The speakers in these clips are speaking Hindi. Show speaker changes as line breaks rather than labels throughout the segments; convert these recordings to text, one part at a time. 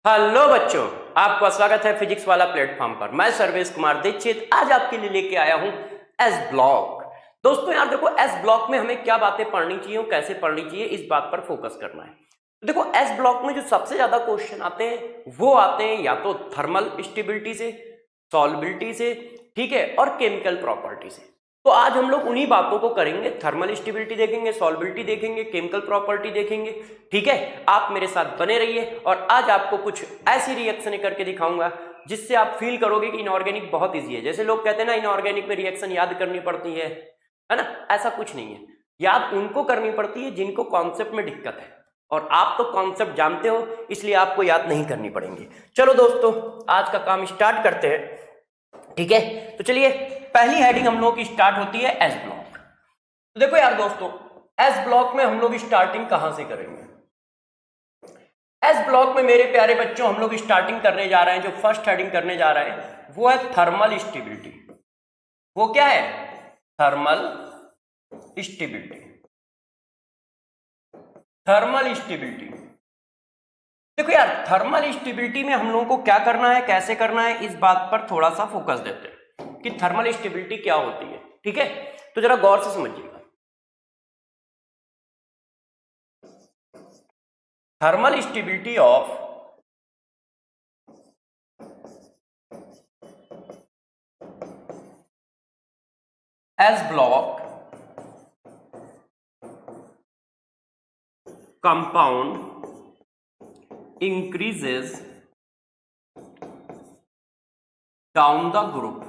हेलो बच्चों, आपका स्वागत है फिजिक्स वाला प्लेटफॉर्म पर। मैं सर्वेश कुमार दीक्षित आज आपके लिए लेके आया हूं एस ब्लॉक। दोस्तों यार देखो, एस ब्लॉक में हमें क्या बातें पढ़नी चाहिए और कैसे पढ़नी चाहिए, इस बात पर फोकस करना है। देखो, एस ब्लॉक में जो सबसे ज्यादा क्वेश्चन आते हैं वो आते हैं या तो थर्मल स्टेबिलिटी से, सॉल्युबिलिटी से, ठीक है, और केमिकल प्रॉपर्टी से। तो आज हम लोग उन्हीं बातों को करेंगे। थर्मल स्टेबिलिटी देखेंगे, सॉल्युबिलिटी देखेंगे, केमिकल प्रॉपर्टी देखेंगे, ठीक है। आप मेरे साथ बने रहिए और आज आपको कुछ ऐसी रिएक्शन करके दिखाऊंगा जिससे आप फील करोगे कि इनऑर्गेनिक बहुत इजी है। जैसे लोग कहते हैं ना, इनऑर्गेनिक में रिएक्शन याद करनी पड़ती है ना, ऐसा कुछ नहीं है। याद उनको करनी पड़ती है जिनको कॉन्सेप्ट में दिक्कत है, और आप तो कॉन्सेप्ट जानते हो इसलिए आपको याद नहीं करनी पड़ेंगी। चलो दोस्तों, आज का काम स्टार्ट करते हैं, ठीक है। तो चलिए, पहली हेडिंग हम लोग की स्टार्ट होती है एस ब्लॉक। तो देखो यार दोस्तों, एस ब्लॉक में हम लोग स्टार्टिंग कहां से करेंगे? एस ब्लॉक में मेरे प्यारे बच्चों हम लोग स्टार्टिंग करने जा रहे हैं, जो फर्स्ट हेडिंग करने जा रहे हैं वो है थर्मल स्टेबिलिटी। वो क्या है? Thermal stability. Thermal stability. देखो यार, थर्मल स्टेबिलिटी में हम लोगों को क्या करना है, कैसे करना है, इस बात पर थोड़ा सा फोकस देते हैं कि थर्मल स्टेबिलिटी क्या होती है, ठीक है। तो जरा गौर से समझिएगा। Thermal stability of S block compound increases down the group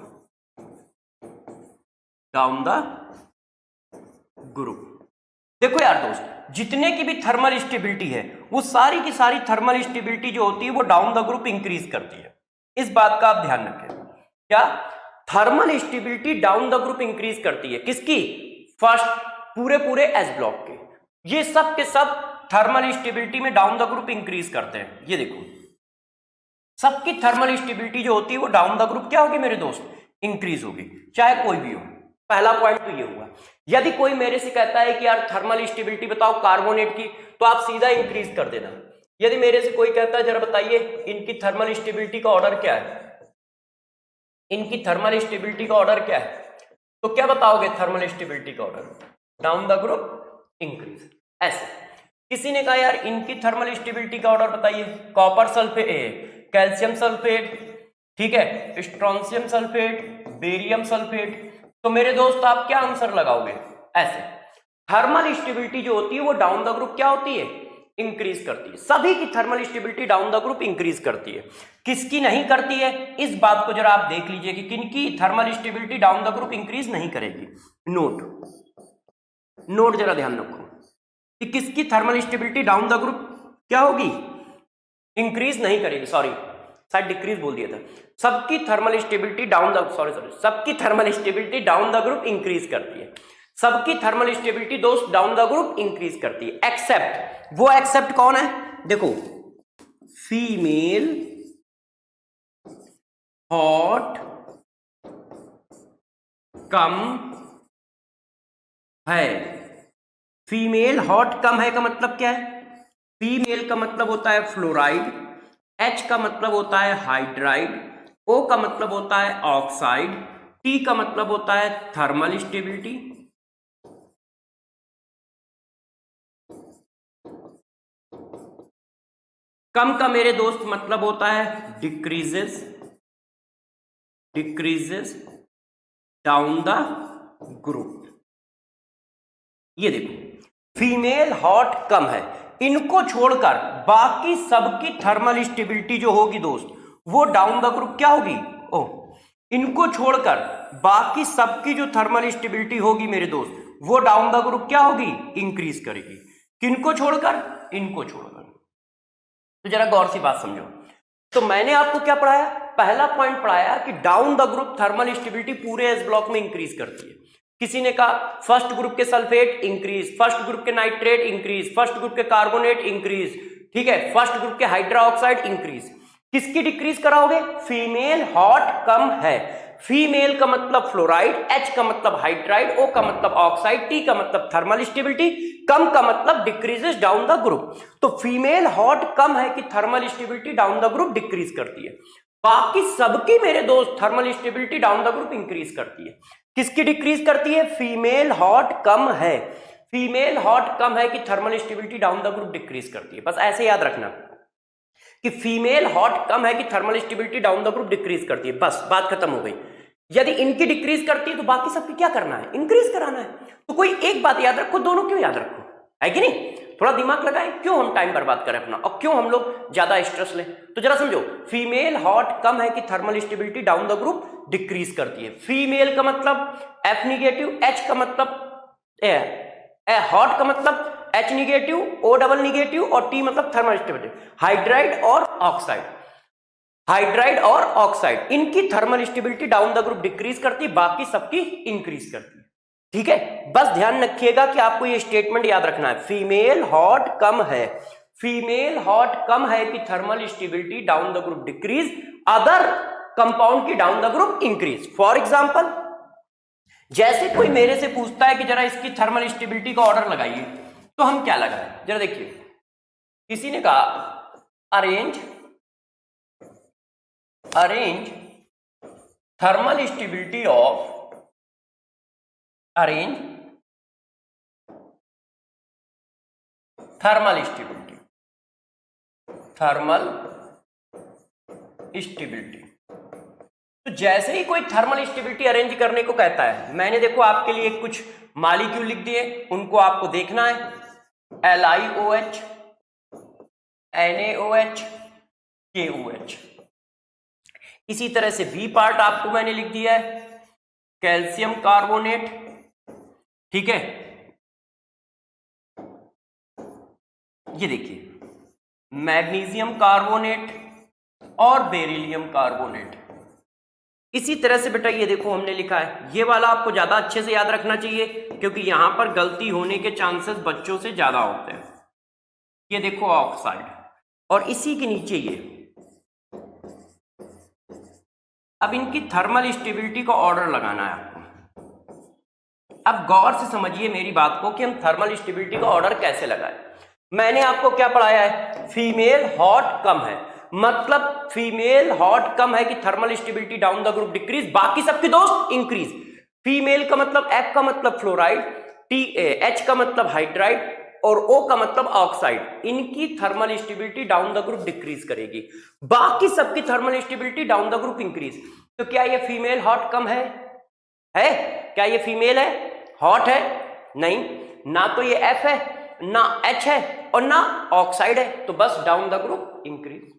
देखो यार दोस्त, जितने की भी थर्मल स्टेबिलिटी है वो सारी की सारी थर्मल स्टेबिलिटी जो होती है वो डाउन द ग्रुप इंक्रीज करती है। इस बात का आप ध्यान रखें। क्या? Thermal stability down the group increase करती है। किसकी? फर्स्ट पूरे एस ब्लॉक के। ये सब के सब थर्मल स्टेबिलिटी में डाउन द ग्रुप इंक्रीज करते हैं। ये देखो, सबकी थर्मल स्टेबिलिटी जो होती है वो डाउन द ग्रुप क्या होगी मेरे दोस्त? इंक्रीज होगी, चाहे कोई भी हो। पहला पॉइंट तो ये हुआ। यदि कोई मेरे से कहता है कि यार थर्मल स्टेबिलिटी बताओ कार्बोनेट की, तो आप सीधा इंक्रीज कर देना। यदि मेरे से कोई कहता है जरा बताइए इनकी थर्मल स्टेबिलिटी का ऑर्डर क्या है, इनकी थर्मल स्टेबिलिटी का ऑर्डर क्या है, तो क्या बताओगे? थर्मल स्टेबिलिटी का order down the group increase. ऐसे किसी ने कहा यार इनकी थर्मल स्टेबिलिटी का ऑर्डर बताइए, कॉपर सल्फेट, कैल्शियम सल्फेट, ठीक है, स्ट्रोंशियम सल्फेट, बेरियम सल्फेट, तो मेरे दोस्त आप क्या आंसर लगाओगे? ऐसे थर्मल स्टेबिलिटी जो होती है वो डाउन द ग्रुप क्या होती है? इंक्रीज करती है। सभी की thermal stability down the group increase करती है। किसकी नहीं करती है, इस बात को जरा आप देख लीजिए कि किनकी thermal stability down the group increase नहीं करेगी। नोट जरा ध्यान रखो कि किसकी thermal stability down the group क्या होगी? इंक्रीज नहीं करेगी। सॉरी, शायद डिक्रीज बोल दिया था। सबकी थर्मल स्टेबिलिटी डाउन द सबकी thermal stability down the group increase करती है। सबकी थर्मल स्टेबिलिटी दोस्त डाउन द ग्रुप इंक्रीज करती है, एक्सेप्ट, वो एक्सेप्ट कौन है? देखो, फीमेल हॉट कम है। फीमेल हॉट कम है का मतलब क्या है? फीमेल का मतलब होता है फ्लोराइड, H का मतलब होता है हाइड्राइड, O का मतलब होता है ऑक्साइड, T का मतलब होता है थर्मल स्टेबिलिटी, कम का मेरे दोस्त मतलब होता है डिक्रीजेस डाउन द ग्रुप। ये देखो, फीमेल हॉट कम है, इनको छोड़कर बाकी सबकी थर्मल स्टेबिलिटी जो होगी दोस्त वो डाउन द ग्रुप क्या होगी? इनको छोड़कर बाकी सबकी जो थर्मल स्टेबिलिटी होगी मेरे दोस्त वो डाउन द ग्रुप क्या होगी? इंक्रीज करेगी। किनको छोड़कर? इनको छोड़कर। तो जरा गौर से बात समझो। तो मैंने आपको क्या पढ़ाया? पहला पॉइंट पढ़ाया कि down the group thermal stability पूरे एस ब्लॉक में इंक्रीज करती है। किसी ने कहा फर्स्ट ग्रुप के सल्फेट इंक्रीज, फर्स्ट ग्रुप के नाइट्रेट इंक्रीज, फर्स्ट ग्रुप के कार्बोनेट इंक्रीज, ठीक है, फर्स्ट ग्रुप के हाइड्रा ऑक्साइड इंक्रीज। किसकी डिक्रीज कराओगे? फीमेल हॉट कम है। फीमेल का मतलब फ्लोराइड, H का मतलब हाइड्राइड, O का मतलब ऑक्साइड, T का मतलब थर्मल स्टेबिलिटी, कम का मतलब डिक्रीजेस डाउन द ग्रुप। तो फीमेल हॉट कम है कि thermal stability down the group decrease करती है। बाकी सबकी मेरे दोस्त thermal stability down the group increase करती है। किसकी डिक्रीज करती है? फीमेल हॉट कम है, फीमेल हॉट कम है कि thermal stability down the group decrease करती है। बस ऐसे याद रखना कि फीमेल हॉट कम है कि thermal stability down the group decrease करती है, बस बात खत्म हो गई। यदि इनकी डिक्रीज करती है तो बाकी सबकी क्या करना है? इंक्रीज कराना है। तो कोई एक बात याद रखो, दोनों क्यों याद रखो, है कि नहीं? थोड़ा दिमाग लगाएं, क्यों हम टाइम बर्बाद करें अपना और क्यों हम लोग ज्यादा स्ट्रेस लें? तो जरा समझो, फीमेल हॉट कम है कि thermal stability down the group decrease करती है। फीमेल का मतलब F निगेटिव, H का मतलब हॉट का मतलब H negative, O double negative और T मतलब थर्मल स्टेबिलिटी। हाइड्राइड और ऑक्साइड, हाइड्राइड और ऑक्साइड, इनकी thermal stability down the group decrease करती है, बाकी सबकी इंक्रीज करती है। ठीक है, बस ध्यान रखिएगा कि आपको ये स्टेटमेंट याद रखना है, फीमेल हॉट कम है, फीमेल हॉट कम है कि thermal stability down the group decrease, other compound की down the group increase. For example, जैसे कोई मेरे से पूछता है कि जरा इसकी थर्मल स्टेबिलिटी का ऑर्डर लगाइए, तो हम क्या लगाएं? जरा देखिए, किसी ने कहा arrange thermal stability of, arrange thermal stability, thermal stability. तो जैसे ही कोई थर्मल स्टेबिलिटी अरेंज करने को कहता है, मैंने देखो आपके लिए कुछ मॉलिक्यूल लिख दिए, उनको आपको देखना है, LiOH, NaOH, KOH। इसी तरह से V पार्ट आपको मैंने लिख दिया है, कैल्शियम कार्बोनेट, ठीक है। ये देखिए, मैग्नीशियम कार्बोनेट और बेरिलियम कार्बोनेट। इसी तरह से बेटा ये देखो हमने लिखा है, ये वाला आपको ज्यादा अच्छे से याद रखना चाहिए क्योंकि यहां पर गलती होने के चांसेस बच्चों से ज्यादा होते हैं। ये देखो ऑक्साइड, और इसी के नीचे ये। अब इनकी थर्मल स्टेबिलिटी का ऑर्डर लगाना है आपको। अब गौर से समझिए मेरी बात को कि हम थर्मल स्टेबिलिटी का ऑर्डर कैसे लगाएं। मैंने आपको क्या पढ़ाया है? फीमेल हॉट कम है, मतलब फीमेल हॉट कम है कि thermal stability down the group decrease, बाकी सबके दोस्त इंक्रीज। फीमेल का मतलब F का मतलब फ्लोराइड, H का मतलब हाइड्राइड और O का मतलब ऑक्साइड, इनकी thermal stability down the group decrease करेगी, बाकी सबकी thermal stability down the group increase. तो क्या ये फीमेल हॉट कम है? क्या ये फीमेल है, हॉट है? नहीं, ना तो ये F है, ना H है और ना ऑक्साइड है, तो बस डाउन द ग्रुप इंक्रीज।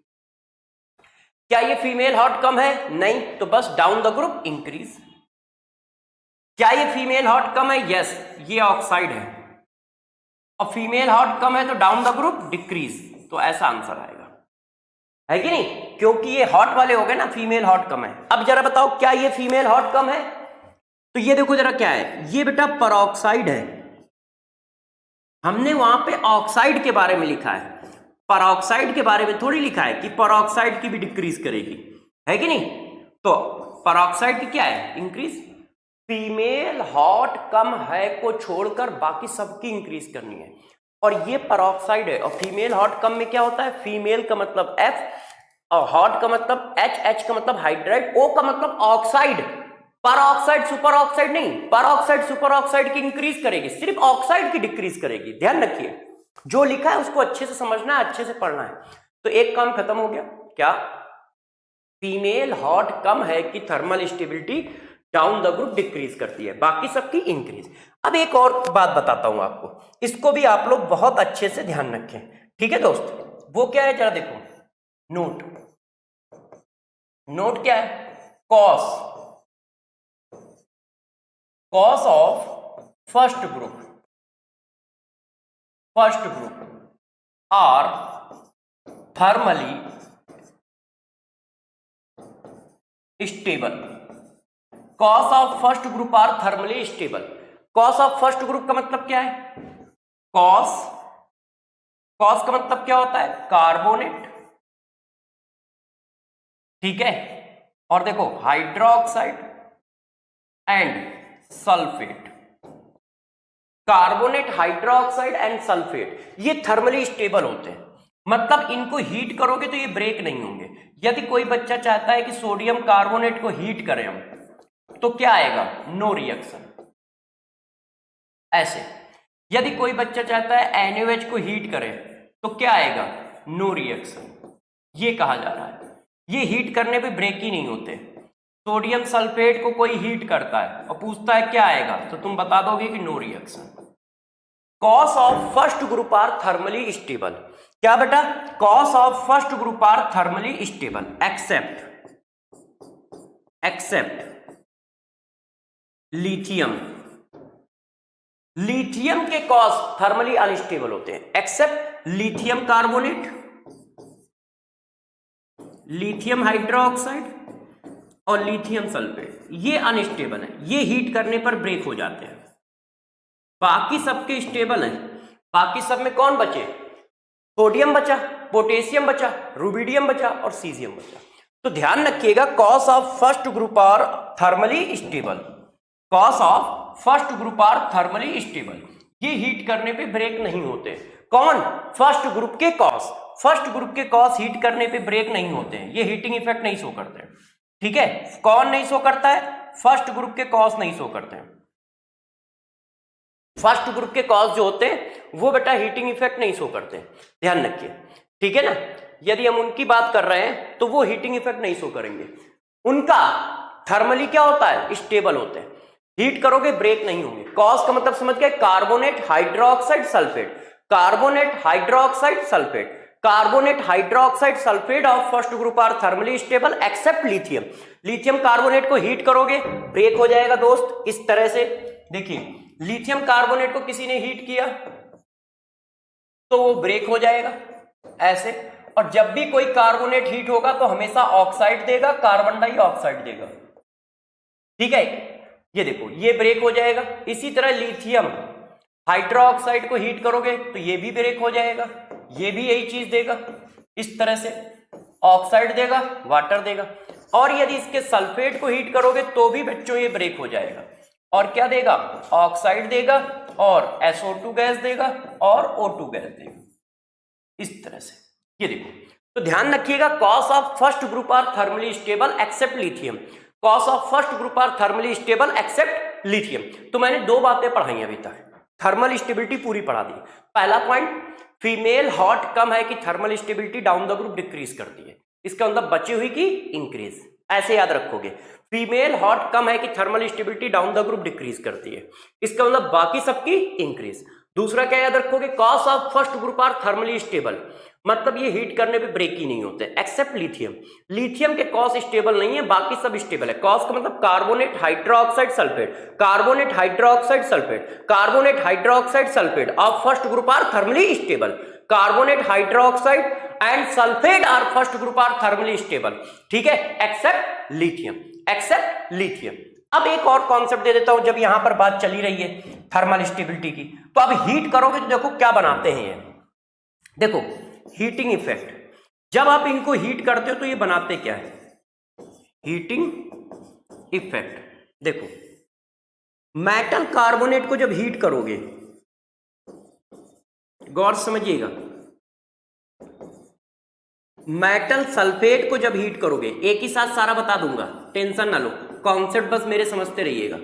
क्या ये फीमेल हॉट कम है? नहीं, तो बस डाउन द ग्रुप इंक्रीज। क्या ये फीमेल हॉट कम है? यस, ये ऑक्साइड है, और फीमेल हॉट कम है तो डाउन द ग्रुप डिक्रीज, तो ऐसा आंसर आएगा, है कि नहीं? क्योंकि ये हॉट वाले हो गए ना, फीमेल हॉट कम है। अब जरा बताओ, क्या ये फीमेल हॉट कम है? तो ये देखो जरा क्या है, ये बेटा परऑक्साइड है। हमने वहां पे ऑक्साइड के बारे में लिखा है, परऑक्साइड के बारे में थोड़ी लिखा है कि परऑक्साइड की भी डिक्रीज करेगी, है कि नहीं? तो परऑक्साइड की क्या है? इंक्रीज। फीमेल हॉट कम है को छोड़कर बाकी सबकी इंक्रीज करनी है, और ये परऑक्साइड है। और फीमेल हॉट कम में क्या होता है? फीमेल का मतलब F और हॉट का मतलब H का मतलब हाइड्राइड, O का मतलब ऑक्साइड। पर ऑक्साइड सुपर ऑक्साइड नहीं, पर ऑक्साइड सुपर ऑक्साइड की इंक्रीज करेगी, सिर्फ ऑक्साइड की डिक्रीज करेगी। ध्यान रखिए, जो लिखा है उसको अच्छे से समझना है, अच्छे से पढ़ना है। तो एक काम खत्म हो गया, क्या? फीमेल हॉट कम है कि thermal stability down the group decrease करती है, बाकी सबकी इंक्रीज। अब एक और बात बताता हूं आपको, इसको भी आप लोग बहुत अच्छे से ध्यान रखें, ठीक है दोस्त? वो क्या है, जरा देखो, नोट। नोट क्या है? COS of first group are thermally stable. COS of first group are thermally stable. COS of first group का मतलब क्या है? कॉस का मतलब क्या होता है? कार्बोनेट, ठीक है। और देखो hydroxide, and sulphate, carbonate hydroxide and sulphate, ये थर्मली स्टेबल होते हैं, मतलब इनको हीट करोगे तो ये ब्रेक नहीं होंगे। यदि कोई बच्चा चाहता है कि सोडियम कार्बोनेट को हीट करें हम, तो क्या आएगा? No reaction. ऐसे यदि कोई बच्चा चाहता है NaOH को हीट करे तो क्या आएगा? No reaction. ये कहा जा रहा है ये हीट करने पे ब्रेक ही नहीं होते। सोडियम सल्फेट को कोई हीट करता है और पूछता है क्या आएगा, तो तुम बता दोगे कि no reaction. COS of first group are thermally stable. क्या बेटा? COS of first group are thermally stable except lithium. Lithium के कॉस थर्मली अनस्टेबल होते हैं except lithium carbonate, lithium hydroxide और लिथियम सल्फेट, ये अनस्टेबल है, ये हीट करने पर ब्रेक हो जाते हैं। बाकी सबके स्टेबल हैं। बाकी सब में कौन बचे? सोडियम बचा, पोटेशियम बचा, रुबिडियम बचा और सीजियम बचा। तो ध्यान रखिएगा, COS of first group are thermally stable, COS of first group are thermally stable, ये हीट करने पे ब्रेक नहीं होते। कौन? फर्स्ट ग्रुप के कॉस। फर्स्ट ग्रुप के कॉस हीट करने पे ब्रेक नहीं होते हैं, ये हीटिंग इफेक्ट नहीं शो करते। ठीक है, कौन नहीं शो करता है? फर्स्ट ग्रुप के कॉस नहीं शो करते हैं। फर्स्ट ग्रुप के कॉस जो होते हैं वो बेटा हीटिंग इफेक्ट नहीं शो करते, ध्यान रखिए। ठीक है ना, यदि हम उनकी बात कर रहे हैं तो वो हीटिंग इफेक्ट नहीं शो करेंगे। उनका थर्मली क्या होता है? स्टेबल होते हैं, हीट करोगे ब्रेक नहीं होंगे। कॉस का मतलब समझ गए? Carbonate hydroxide sulphate, carbonate hydroxide sulphate, carbonate hydroxide sulphate of first group are thermally stable except lithium. Lithium carbonate को हीट करोगे ब्रेक हो जाएगा दोस्त, इस तरह से। देखिए, लिथियम कार्बोनेट को किसी ने हीट किया तो वो ब्रेक हो जाएगा ऐसे, और जब भी कोई कार्बोनेट हीट होगा तो हमेशा ऑक्साइड देगा, कार्बन डाइऑक्साइड देगा। ठीक है, ये देखो ये ब्रेक हो जाएगा। इसी तरह लिथियम हाइड्रोक्साइड को हीट करोगे तो ये भी ब्रेक हो जाएगा, ये भी यही चीज देगा, इस तरह से ऑक्साइड देगा, वाटर देगा। और यदि इसके सल्फेट को हीट करोगे तो भी बच्चों ये ब्रेक हो जाएगा, और क्या देगा? ऑक्साइड देगा और SO2 गैस देगा और O2 गैस देगा, इस तरह से। ये देखो, तो ध्यान रखिएगा, COS of first group are thermally stable except lithium, COS of first group are thermally stable except lithium. तो मैंने दो बातें पढ़ाई अभी तक, थर्मल स्टेबिलिटी पूरी पढ़ा दी। पहला पॉइंट, फीमेल हॉट कम है कि thermal stability down the group decrease करती है, इसका मतलब बची हुई की इंक्रीज, ऐसे याद रखोगे। फीमेल हॉट कम है कि thermal stability down the group decrease करती है, इसका मतलब बाकी सबकी इंक्रीज। दूसरा क्या याद रखोगे? COS of first group are thermally stable, मतलब ये हीट करने पे ब्रेक ही नहीं होते एक्सेप्ट लिथियम। लिथियम के कॉस स्टेबल नहीं है, बाकी सब स्टेबल है। कॉस का मतलब carbonate hydroxide sulphate, carbonate hydroxide sulphate, carbonate hydroxide sulphate of first group are thermally stable, carbonate hydroxide and sulphate are first group are thermally stable. ठीक है, एक्सेप्ट लिथियम, एक्सेप्ट लिथियम। अब एक और कॉन्सेप्ट दे देता हूं, जब यहां पर बात चली रही है थर्मल स्टेबिलिटी की, तो अब हीट करोगे तो देखो क्या बनाते हैं ये। देखो हीटिंग इफेक्ट, जब आप इनको हीट करते हो तो ये बनाते क्या है? Heating effect. देखो, मेटल कार्बोनेट को जब हीट करोगे, गौर समझिएगा, मेटल सल्फेट को जब हीट करोगे, एक ही साथ सारा बता दूंगा, टेंशन ना लो, कॉन्सेप्ट बस मेरे समझते रहिएगा।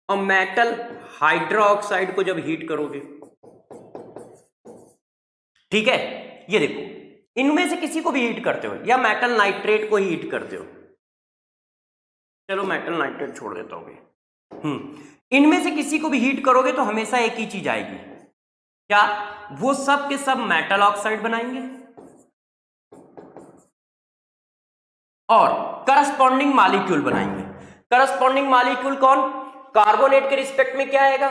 और मेटल हाइड्रोक्साइड को जब हीट करोगे, ठीक है, ये देखो, इनमें से किसी को भी हीट करते हो, या मेटल नाइट्रेट को हीट करते हो, चलो मेटल नाइट्रेट छोड़ देता हूं, इनमें से किसी को भी हीट करोगे तो हमेशा एक ही चीज आएगी, क्या? वो सब के सब मेटल ऑक्साइड बनाएंगे और करस्पॉन्डिंग मॉलिक्यूल बनाएंगे। करस्पॉन्डिंग मॉलिक्यूल कौन? कार्बोनेट के रिस्पेक्ट में क्या आएगा?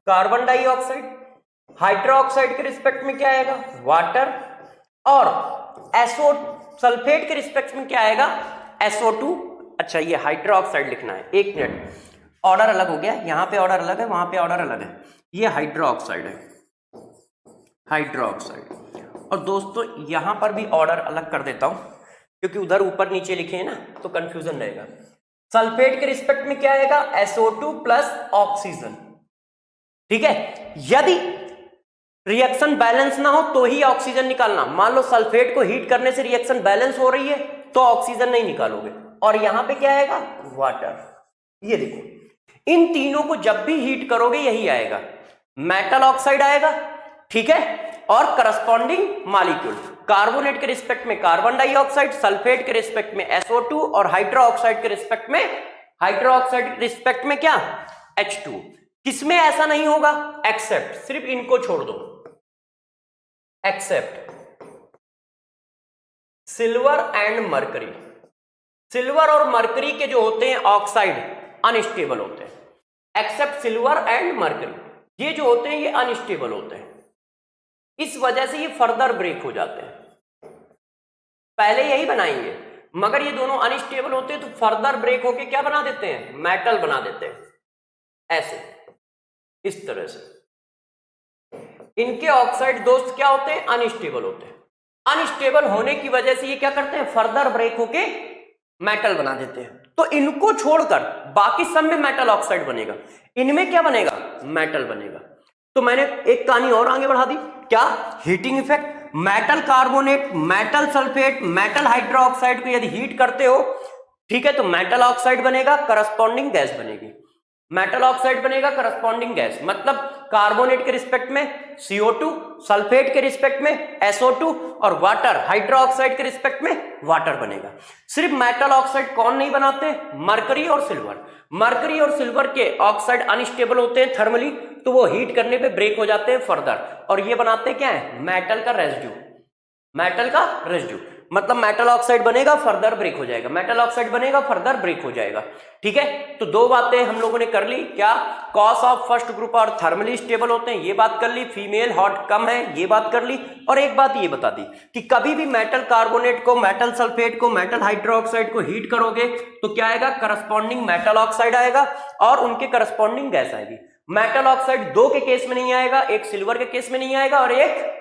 Carbon dioxide. हाइड्रोक्साइड के रिस्पेक्ट में क्या आएगा? वाटर। और SO सल्फेट के रिस्पेक्ट में क्या आएगा? SO2। अच्छा, ये हाइड्रोक्साइड लिखना है, एक मिनट, ऑर्डर अलग हो गया, यहां पे ऑर्डर अलग है, वहां पे ऑर्डर अलग है। ये हाइड्रोक्साइड है, हाइड्रोक्साइड। और दोस्तों यहां पर भी ऑर्डर अलग कर देता हूं, क्योंकि उधर ऊपर नीचे लिखे हैं ना, तो कंफ्यूजन रहेगा। सल्फेट के रिस्पेक्ट में क्या आएगा, SO2 प्लस ऑक्सीजन। ठीक है, यदि रिएक्शन बैलेंस ना हो तो ही ऑक्सीजन निकालना। मान लो सल्फेट को हीट करने से रिएक्शन बैलेंस हो रही है तो ऑक्सीजन नहीं निकालोगे। और यहां पे क्या आएगा, वाटर। ये देखो, इन तीनों को जब भी हीट करोगे यही आएगा, मेटल ऑक्साइड आएगा। ठीक है, और करस्पॉन्डिंग मॉलिक्यूल, कार्बोनेट के रिस्पेक्ट में कार्बन डाइऑक्साइड, सल्फेट के रिस्पेक्ट में SO2 और हाइड्रोक्साइड के रिस्पेक्ट में क्या, H2। किसमें ऐसा नहीं होगा, एक्सेप्ट, सिर्फ इनको छोड़ दो, except silver and mercury. Silver और मरकरी के जो होते हैं ऑक्साइड अनस्टेबल होते हैं, एक्सेप्ट सिल्वर एंड मरकरी, ये जो होते हैं ये अनस्टेबल होते हैं। इस वजह से ये फर्दर ब्रेक हो जाते हैं। पहले यही बनाएंगे, मगर ये दोनों अनस्टेबल होते हैं तो फर्दर ब्रेक होके क्या बना देते हैं, मेटल बना देते हैं, ऐसे, इस तरह से। इनके ऑक्साइड दोस्त क्या होते हैं, अनस्टेबल होते हैं। अनस्टेबल होने की वजह से ये क्या करते हैं, फर्दर ब्रेक होके मेटल बना देते हैं। तो इनको छोड़कर बाकी सब में मेटल ऑक्साइड बनेगा, इनमें क्या बनेगा, मेटल बनेगा। तो मैंने एक कहानी और आगे बढ़ा दी, क्या, heating effect. Metal carbonate, metal sulphate, metal hydroxide को यदि हीट करते हो, ठीक है, तो मेटल ऑक्साइड बनेगा, करस्पॉन्डिंग गैस बनेगी। मेटल ऑक्साइड बनेगा, करस्पॉन्डिंग गैस, मतलब कार्बोनेट के रिस्पेक्ट में CO2, सल्फेट के रिस्पेक्ट में SO2 और वाटर, हाइड्रोक्साइड के रिस्पेक्ट में वाटर बनेगा। सिर्फ मेटल ऑक्साइड कौन नहीं बनाते, मरकरी और सिल्वर। मरकरी और सिल्वर के ऑक्साइड अनस्टेबल होते हैं थर्मली, तो वो हीट करने पे ब्रेक हो जाते हैं फर्दर, और ये बनाते क्या है, मेटल का रेजिड्यू। मेटल का रेजिड्यू मतलब मेटल ऑक्साइड बनेगा, फर्दर ब्रेक हो जाएगा, मेटल ऑक्साइड बनेगा, फर्दर ब्रेक हो जाएगा। ठीक है, तो दो बातें हम लोगों ने कर ली, क्या, कॉस ऑफ फर्स्ट ग्रुप और थर्मली स्टेबल होते हैं, ये बात कर ली, फीमेल हॉट कम है, ये बात कर ली, और एक बात ये बता दी कि कभी भी मेटल कार्बोनेट को, मेटल सल्फेट को, मेटल हाइड्रोक्साइड को हीट करोगे तो क्या आएगा, करस्पॉन्डिंग मेटल ऑक्साइड आएगा और उनके करस्पॉन्डिंग गैस आएगी। मेटल ऑक्साइड दो के केस में नहीं आएगा, एक सिल्वर के केस में नहीं आएगा और एक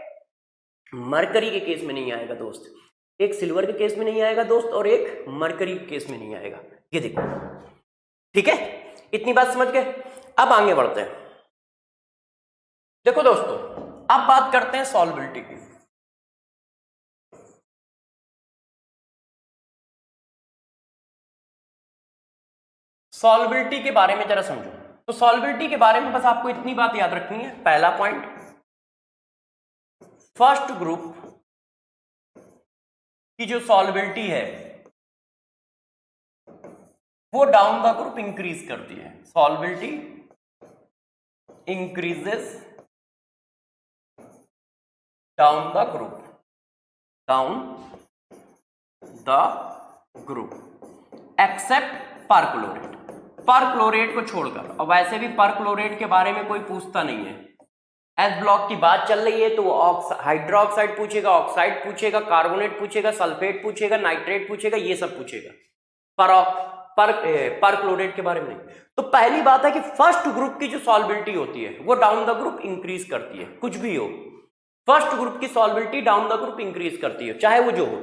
मरकरी के केस में नहीं आएगा दोस्त। एक सिल्वर के केस में नहीं आएगा दोस्त और एक मरकरी के केस में नहीं आएगा। ये देखो, ठीक है, इतनी बात समझ गए। अब आगे बढ़ते हैं। देखो दोस्तों, अब बात करते हैं सॉल्बिलिटी की। सॉल्बिलिटी के बारे में जरा समझो। तो सॉल्बिलिटी के बारे में बस आपको इतनी बात याद रखनी है। पहला पॉइंट, फर्स्ट ग्रुप की जो सॉल्बिलिटी है वो डाउन द ग्रुप इंक्रीज करती है। Solubility increases down the group, down the group except perchlorate. Perchlorate को छोड़कर, और वैसे भी परक्लोरेट के बारे में कोई पूछता नहीं है। एस ब्लॉक की बात चल रही है तो हाइड्रोक्साइड पूछेगा, ऑक्साइड पूछेगा, कार्बोनेट पूछेगा, सल्फेट पूछेगा, नाइट्रेट पूछेगा, ये सब पूछेगा, परक्लोरेट के बारे में नहीं। तो पहली बात है कि फर्स्ट ग्रुप की जो सॉल्बिलिटी होती है वो डाउन द ग्रुप इंक्रीज करती है। कुछ भी हो, फर्स्ट ग्रुप की सॉल्बिलिटी डाउन द ग्रुप इंक्रीज करती है, चाहे वो जो हो,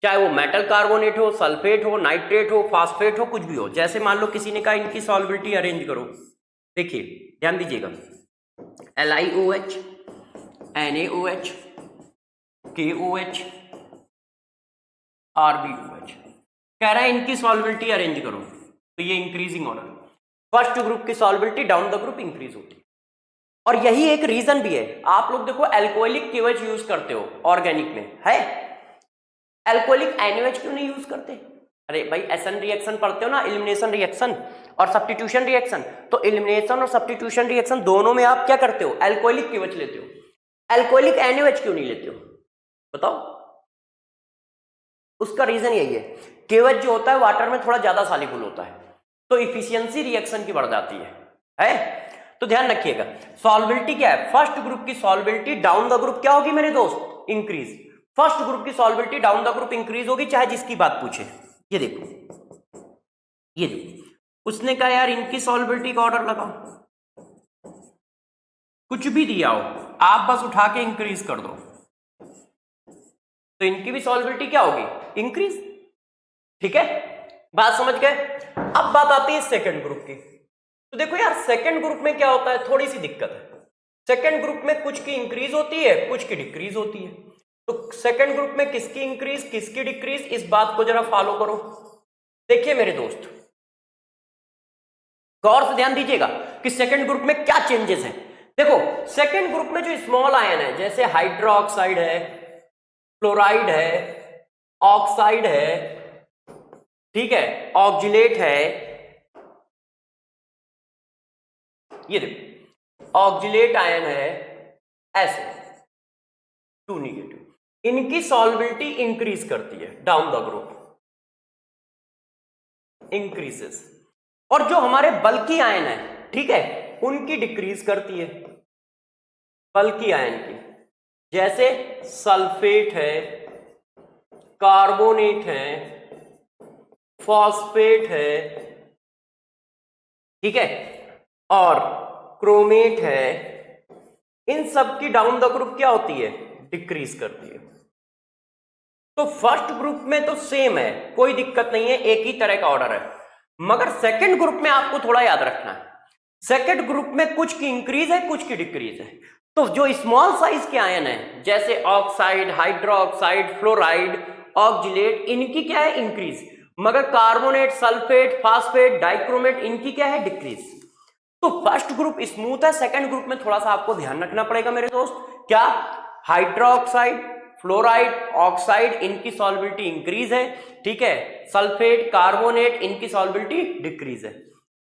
चाहे वो मेटल कार्बोनेट हो, सल्फेट हो, नाइट्रेट हो, फास्फेट हो, कुछ भी हो। जैसे मान लो किसी ने कहा इनकी सॉल्बिलिटी अरेंज करो, देखिए ध्यान दीजिएगा, LiOH, NaOH, KOH, RbOH, कह रहा है इनकी सॉल्बिलिटी अरेंज करो, तो ये इंक्रीजिंग ऑर्डर। फर्स्ट ग्रुप की सॉल्बिलिटी डाउन द ग्रुप इंक्रीज होती है। और यही एक रीजन भी है, आप लोग देखो एल्कोहलिक KOH यूज करते हो ऑर्गेनिक में, है, एल्कोहलिक NaOH क्यों नहीं यूज करते? अरे भाई SN रिएक्शन पढ़ते हो ना, एलिमिनेशन रिएक्शन और सब्स्टिट्यूशन रिएक्शन, तो एलिमिनेशन और सब्स्टिट्यूशन रिएक्शन दोनों में आप क्या करते हो, एल्कोहलिक KOH लेते हो। एल्कोहलिक NaOH क्यों नहीं लेते हो, बताओ? उसका रीजन यही है, KOH जो होता है वाटर में थोड़ा ज्यादा सॉल्युबल होता है, तो इफिशियंसी रिएक्शन की बढ़ जाती है? तो ध्यान रखिएगा, सॉल्बिलिटी क्या है, फर्स्ट ग्रुप की सॉल्बिलिटी डाउन द ग्रुप क्या होगी मेरे दोस्त, इंक्रीज। फर्स्ट ग्रुप की सॉल्बिलिटी डाउन द ग्रुप इंक्रीज होगी, चाहे जिसकी बात पूछे। ये देखो, ये देखो, उसने कहा यार इनकी सॉल्बिलिटी का ऑर्डर लगाओ, कुछ भी दिया हो आप बस उठा के इंक्रीज कर दो, तो इनकी भी सॉल्बिलिटी क्या होगी, इंक्रीज। ठीक है, बात समझ गए? अब बात आती है सेकंड ग्रुप की। तो देखो यार, सेकंड ग्रुप में क्या होता है, थोड़ी सी दिक्कत है। सेकंड ग्रुप में कुछ की इंक्रीज होती है, कुछ की डिक्रीज होती है। तो सेकंड ग्रुप में किसकी इंक्रीज किसकी डिक्रीज, इस बात को जरा फॉलो करो। देखिए मेरे दोस्त, गौर से ध्यान दीजिएगा कि सेकंड ग्रुप में क्या चेंजेस हैं। देखो, सेकंड ग्रुप में जो स्मॉल आयन है, जैसे हाइड्रोक्साइड है, फ्लोराइड है, ऑक्साइड है, ठीक है, ऑक्जिलेट है, ये देखो ऑक्जिलेट आयन है, ऐसे 2 नेगेटिव, इनकी सॉल्बिलिटी इंक्रीज करती है डाउन द ग्रुप, इंक्रीजेस। और जो हमारे बल्की आयन है, ठीक है, उनकी डिक्रीज करती है, बल्की आयन की, जैसे सल्फेट है, कार्बोनेट है, फॉस्फेट है, ठीक है, और क्रोमेट है, इन सब की डाउन द ग्रुप क्या होती है, डिक्रीज करती है। तो फर्स्ट ग्रुप में तो सेम है, कोई दिक्कत नहीं है, एक ही तरह का ऑर्डर है। मगर सेकंड ग्रुप में आपको थोड़ा याद रखना है, सेकंड ग्रुप में कुछ की इंक्रीज है, कुछ की डिक्रीज है। तो जो स्मॉल साइज के आयन है, जैसे ऑक्साइड, हाइड्रोक्साइड, फ्लोराइड, ऑक्जिलेट, इनकी क्या है, इंक्रीज। मगर कार्बोनेट, सल्फेट, फास्फेट, डाइक्रोमेट, इनकी क्या है, डिक्रीज। तो फर्स्ट ग्रुप स्मूथ है, सेकंड ग्रुप में थोड़ा सा आपको ध्यान रखना पड़ेगा मेरे दोस्त। क्या, हाइड्रोक्साइड, फ्लोराइड, ऑक्साइड, इनकी सॉल्बिलिटी इंक्रीज है, ठीक है, सल्फेट, कार्बोनेट, इनकी सॉल्बिलिटी डिक्रीज है,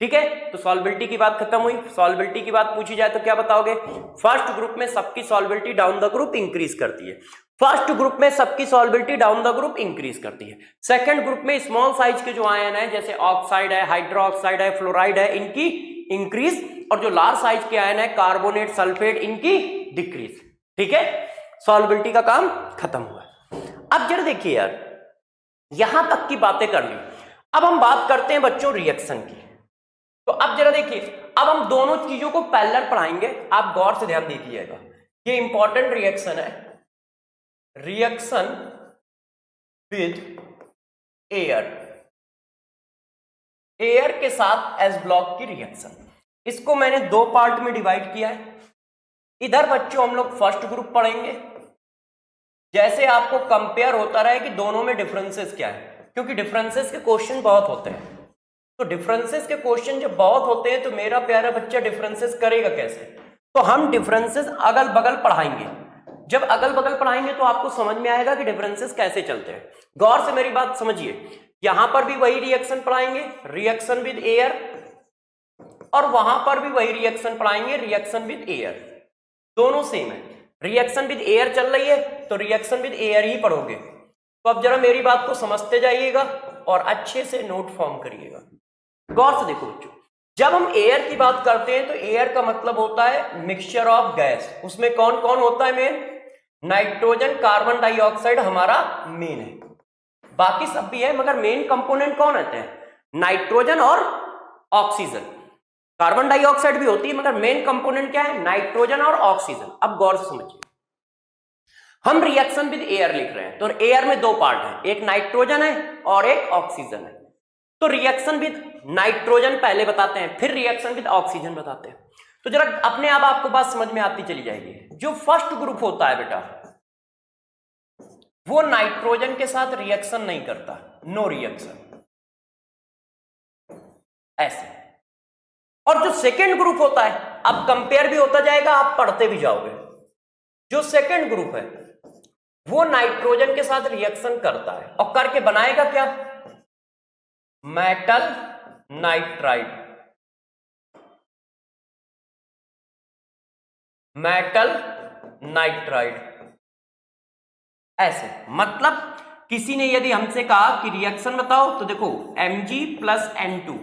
ठीक है। तो सॉल्बिलिटी की बात खत्म हुई। सॉल्बिलिटी की बात पूछी जाए तो क्या बताओगे, फर्स्ट ग्रुप में सबकी सॉल्बिलिटी डाउन द ग्रुप इंक्रीज करती है, फर्स्ट ग्रुप में सबकी सॉल्बिलिटी डाउन द ग्रुप इंक्रीज करती है। सेकंड ग्रुप में स्मॉल साइज के जो आयन है, जैसे ऑक्साइड है, हाइड्रोक्साइड है, फ्लोराइड है, इनकी इंक्रीज, और जो लार्ज साइज के आयन है, कार्बोनेट, सल्फेट, इनकी डिक्रीज, ठीक है। सॉल्बिलिटी का काम खत्म हुआ। अब जरा देखिए यार, यहां तक की बातें कर ली, अब हम बात करते हैं बच्चों रिएक्शन की। तो अब जरा देखिए, अब हम दोनों चीजों को पैरेलल पढ़ाएंगे, आप गौर से ध्यान दीजिएगा, ये इंपॉर्टेंट रिएक्शन है, रिएक्शन विद एयर, एयर के साथ एस ब्लॉक की रिएक्शन। इसको मैंने दो पार्ट में डिवाइड किया है। इधर बच्चों हम लोग फर्स्ट ग्रुप पढ़ेंगे, जैसे आपको कंपेयर होता रहे कि दोनों में डिफरेंसेस क्या है, क्योंकि डिफरेंसेस के क्वेश्चन बहुत होते हैं। तो डिफरेंसेस के क्वेश्चन जब बहुत होते हैं तो मेरा प्यारा बच्चा डिफरेंसेस करेगा कैसे। तो हम डिफरेंसेस अगल बगल पढ़ाएंगे। जब अगल बगल पढ़ाएंगे तो आपको समझ में आएगा कि डिफरेंसेस कैसे चलते हैं। गौर से मेरी बात समझिए, यहां पर भी वही रिएक्शन पढ़ाएंगे, रिएक्शन विद एयर, और वहां पर भी वही रिएक्शन पढ़ाएंगे, रिएक्शन विद एयर, दोनों सेम है। रिएक्शन विद एयर चल रही है तो रिएक्शन विद एयर ही पढ़ोगे। तो अब जरा मेरी बात को समझते जाइएगा और अच्छे से नोट फॉर्म करिएगा। गौर से देखो बच्चों, जब हम एयर की बात करते हैं तो एयर का मतलब होता है मिक्सचर ऑफ गैस। उसमें कौन कौन होता है मेन, नाइट्रोजन, कार्बन डाइऑक्साइड हमारा मेन है, बाकी सब भी है, मगर मेन कंपोनेंट कौन होते हैं, नाइट्रोजन और ऑक्सीजन। कार्बन डाइऑक्साइड भी होती है मगर मेन कंपोनेंट क्या है, नाइट्रोजन और ऑक्सीजन। अब गौर से समझिए, हम रिएक्शन विद एयर लिख रहे हैं तो एयर में दो पार्ट है, एक नाइट्रोजन है और एक ऑक्सीजन है। तो रिएक्शन विद नाइट्रोजन पहले बताते हैं, फिर रिएक्शन विद ऑक्सीजन बताते हैं। तो जरा अपने आप आपको बात समझ में आती चली जाएगी। जो फर्स्ट ग्रुप होता है बेटा, वो नाइट्रोजन के साथ रिएक्शन नहीं करता, नो रिएक्शन, ऐसे। और जो सेकेंड ग्रुप होता है, अब कंपेयर भी होता जाएगा, आप पढ़ते भी जाओगे। जो सेकेंड ग्रुप है वो नाइट्रोजन के साथ रिएक्शन करता है और करके बनाएगा क्या, मेटल नाइट्राइड, मेटल नाइट्राइड, ऐसे। मतलब किसी ने यदि हमसे कहा कि रिएक्शन बताओ, तो देखो Mg प्लस N2,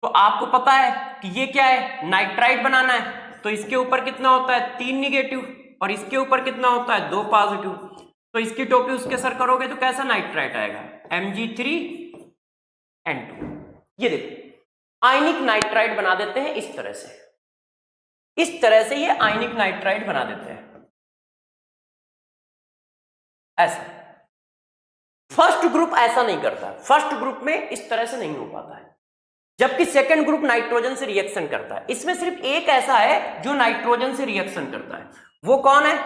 तो आपको पता है कि ये क्या है, नाइट्राइड बनाना है, तो इसके ऊपर कितना होता है, 3 निगेटिव, और इसके ऊपर कितना होता है, 2 पॉजिटिव। तो इसकी टोपी उसके सर करोगे तो कैसा नाइट्राइड आएगा, Mg3N2। ये देखो आयनिक नाइट्राइड बना देते हैं इस तरह से, इस तरह से ये आयनिक नाइट्राइड बना देते हैं ऐसा। फर्स्ट ग्रुप ऐसा नहीं करता, फर्स्ट ग्रुप में इस तरह से नहीं हो पाता है, जबकि सेकंड ग्रुप नाइट्रोजन से रिएक्शन करता है। इसमें सिर्फ एक ऐसा है जो नाइट्रोजन से रिएक्शन करता है, वो कौन है?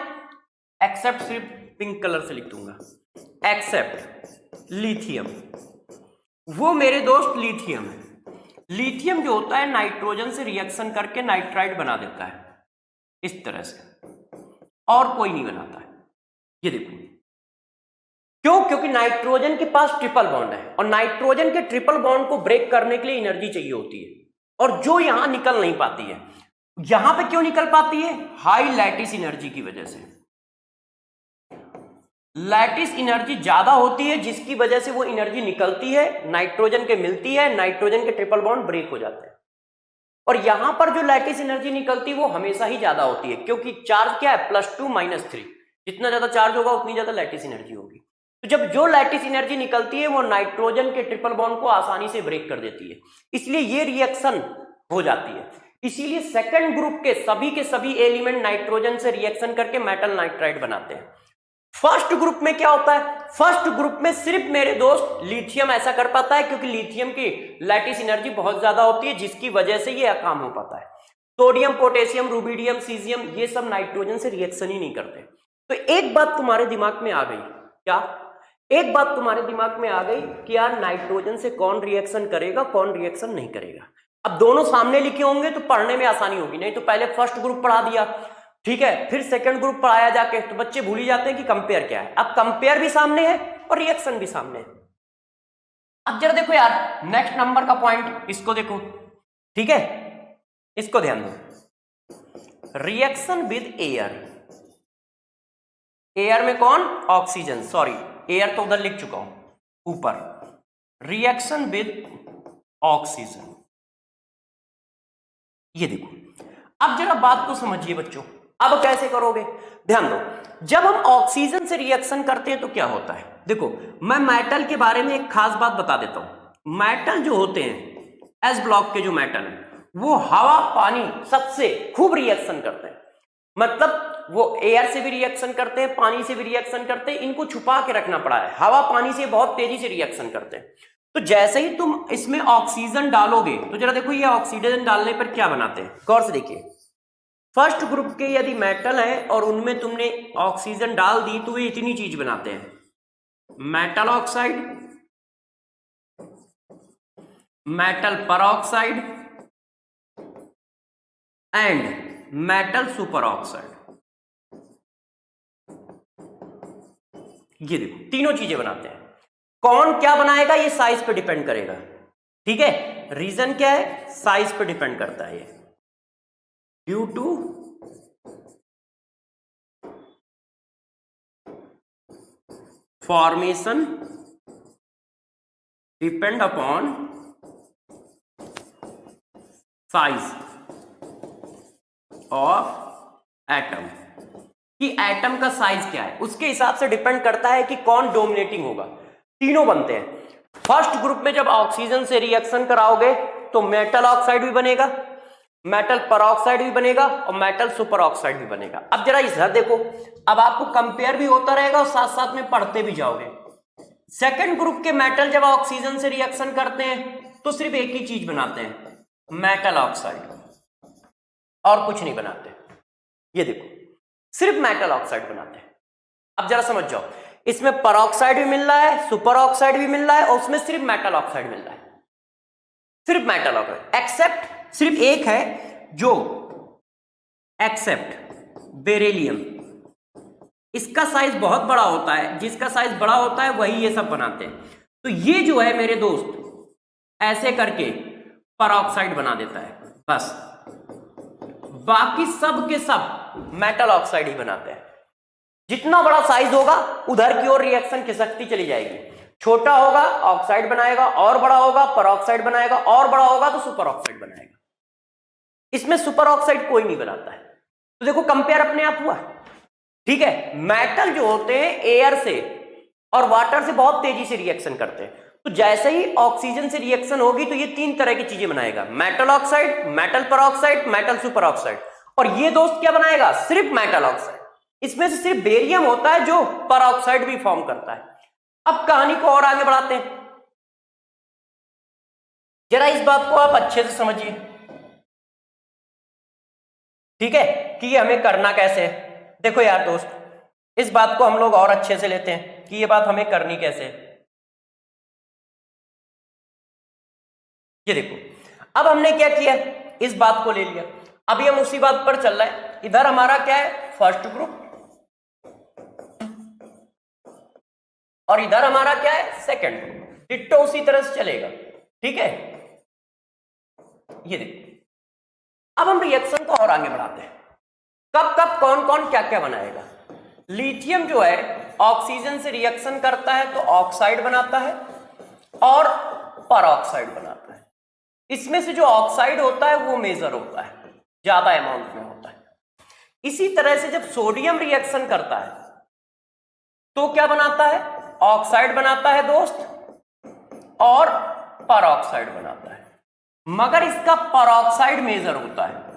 एक्सेप्ट, सिर्फ पिंक कलर से लिख दूंगा, एक्सेप्ट लिथियम। वो मेरे दोस्त लिथियम है। लिथियम जो होता है नाइट्रोजन से रिएक्शन करके नाइट्राइड बना देता है इस तरह से, और कोई नहीं बनाता है। ये देखो, क्यों? क्योंकि नाइट्रोजन के पास ट्रिपल बॉन्ड है, और नाइट्रोजन के ट्रिपल बॉन्ड को ब्रेक करने के लिए एनर्जी चाहिए होती है, और जो यहां निकल नहीं पाती है। यहां पे क्यों निकल पाती है? हाई लैटिस एनर्जी की वजह से। लैटिस एनर्जी ज्यादा होती है, जिसकी वजह से वो एनर्जी निकलती है, नाइट्रोजन के मिलती है, नाइट्रोजन के ट्रिपल बॉन्ड ब्रेक हो जाते हैं। और यहां पर जो लैटिस एनर्जी निकलती है वो हमेशा ही ज्यादा होती है, क्योंकि चार्ज क्या है? +2 -3। जितना ज्यादा चार्ज होगा उतनी ज्यादा लैटिस एनर्जी होगी। तो जब जो लैटिस एनर्जी निकलती है वो नाइट्रोजन के ट्रिपल बॉन्ड को आसानी से ब्रेक कर देती है, इसलिए ये रिएक्शन हो जाती है। इसीलिए सेकंड ग्रुप के सभी एलिमेंट नाइट्रोजन से रिएक्शन करके मेटल नाइट्राइड बनाते हैं। फर्स्ट ग्रुप में क्या होता है? फर्स्ट ग्रुप में सिर्फ मेरे दोस्त लिथियम ऐसा कर पाता है, क्योंकि लिथियम की लैटिस एनर्जी बहुत ज्यादा होती है, जिसकी वजह से ये काम हो पाता है। सोडियम, पोटेशियम, रुबिडियम, सीजियम, ये सब नाइट्रोजन से रिएक्शन ही नहीं करते। तो एक बात तुम्हारे दिमाग में आ गई क्या? एक बात तुम्हारे दिमाग में आ गई कि यार नाइट्रोजन से कौन रिएक्शन करेगा, कौन रिएक्शन नहीं करेगा। अब दोनों सामने लिखे होंगे तो पढ़ने में आसानी होगी, नहीं तो पहले फर्स्ट ग्रुप पढ़ा दिया, ठीक है, फिर सेकंड ग्रुप पढ़ाया जाके, तो बच्चे भूल ही जाते हैं कि कंपेयर क्या है। अब कंपेयर भी सामने है और रिएक्शन भी सामने है। अब जरा देखो यार, नेक्स्ट नंबर का पॉइंट इसको देखो, ठीक है, इसको ध्यान दो। Reaction with air. एयर में कौन? ऑक्सीजन, सॉरी एयर तो उधर लिख चुका हूं ऊपर। रिएक्शन विद ऑक्सीजन, ये देखो। अब जरा बात को समझिए बच्चों, अब कैसे करोगे? ध्यान दो, जब हम ऑक्सीजन से रिएक्शन करते हैं तो क्या होता है? देखो, मैं मेटल के बारे में एक खास बात बता देता हूं। मेटल जो होते हैं, एस ब्लॉक के जो मेटल है, वो हवा पानी सबसे खूब रिएक्शन करते हैं। मतलब वो एयर से भी रिएक्शन करते हैं, पानी से भी रिएक्शन करते हैं, इनको छुपा के रखना पड़ा है। हवा पानी से बहुत तेजी से रिएक्शन करते हैं। तो जैसे ही तुम इसमें ऑक्सीजन डालोगे, तो जरा देखो ये ऑक्सीजन डालने पर क्या बनाते हैं, गौर से देखिए। फर्स्ट ग्रुप के यदि मेटल है और उनमें तुमने ऑक्सीजन डाल दी तो वे इतनी चीज बनाते हैं, metal oxide, metal peroxide and metal super oxide. ये देखो तीनों चीजें बनाते हैं। कौन क्या बनाएगा ये साइज पे डिपेंड करेगा, ठीक है। रीजन क्या है? साइज पे डिपेंड करता है। ये due to formation depend upon size of atom, कि एटम का साइज क्या है उसके हिसाब से डिपेंड करता है कि कौन डोमिनेटिंग होगा। तीनों बनते हैं। फर्स्ट ग्रुप में जब ऑक्सीजन से रिएक्शन कराओगे तो मेटल ऑक्साइड भी बनेगा, मेटल परऑक्साइड भी बनेगा और मेटल सुपर ऑक्साइड भी बनेगा। अब जरा इधर देखो, अब आपको कंपेयर भी होता रहेगा और साथ साथ में पढ़ते भी जाओगे। सेकंड ग्रुप के मेटल जब ऑक्सीजन से रिएक्शन करते हैं तो सिर्फ एक ही चीज बनाते हैं, मेटल ऑक्साइड, और कुछ नहीं बनाते। ये देखो सिर्फ मेटल ऑक्साइड बनाते हैं। अब जरा समझ जाओ, इसमें परऑक्साइड भी मिल रहा है, सुपर ऑक्साइड भी मिल रहा है, और उसमें सिर्फ मेटल ऑक्साइड मिल रहा है, सिर्फ मेटल ऑक्साइड। एक्सेप्ट सिर्फ एक है जो एक्सेप्ट बेरिलियम, इसका साइज बहुत बड़ा होता है, जिसका साइज बड़ा होता है वही ये सब बनाते हैं। तो ये जो है मेरे दोस्त ऐसे करके परऑक्साइड बना देता है बस, बाकी सब के सब मेटल ऑक्साइड ही बनाते हैं। जितना बड़ा साइज होगा उधर की ओर रिएक्शन खिसकती चली जाएगी, छोटा होगा ऑक्साइड बनाएगा, और बड़ा होगा परऑक्साइड बनाएगा, और बड़ा होगा तो सुपर ऑक्साइड बनाएगा। इसमें सुपर ऑक्साइड कोई नहीं बनाता है। तो देखो कंपेयर अपने आप हुआ, ठीक है। मेटल जो होते हैं एयर से और वाटर से बहुत तेजी से रिएक्शन करते हैं, तो जैसे ही ऑक्सीजन से रिएक्शन होगी तो ये तीन तरह की चीजें बनाएगा, metal oxide, metal peroxide, metal super oxide. और ये दोस्त क्या बनाएगा? सिर्फ मेटल ऑक्साइड। इसमें से सिर्फ बेरियम होता है जो परऑक्साइड भी फॉर्म करता है। अब कहानी को और आगे बढ़ाते हैं, जरा इस बात को आप अच्छे से समझिए, ठीक है, कि ये हमें करना कैसे है। देखो यार दोस्त, इस बात को हम लोग और अच्छे से लेते हैं कि ये बात हमें करनी कैसे है। ये देखो, अब हमने क्या किया, इस बात को ले लिया, अभी हम उसी बात पर चल रहे हैं। इधर हमारा क्या है, फर्स्ट ग्रुप, और इधर हमारा क्या है, सेकंड ग्रुप। डिट्टो उसी तरह से चलेगा, ठीक है। ये देखो, अब हम रिएक्शन को और आगे बढ़ाते हैं। कब कब कौन कौन क्या क्या बनाएगा। लिथियम जो है ऑक्सीजन से रिएक्शन करता है तो ऑक्साइड बनाता है और परऑक्साइड बनाता है। इसमें से जो ऑक्साइड होता है वो मेजर होता है, ज्यादा अमाउंट में होता है। इसी तरह से जब सोडियम रिएक्शन करता है तो क्या बनाता है, ऑक्साइड बनाता है दोस्त और परऑक्साइड बनाता है। मगर इसका परऑक्साइड मेजर होता है,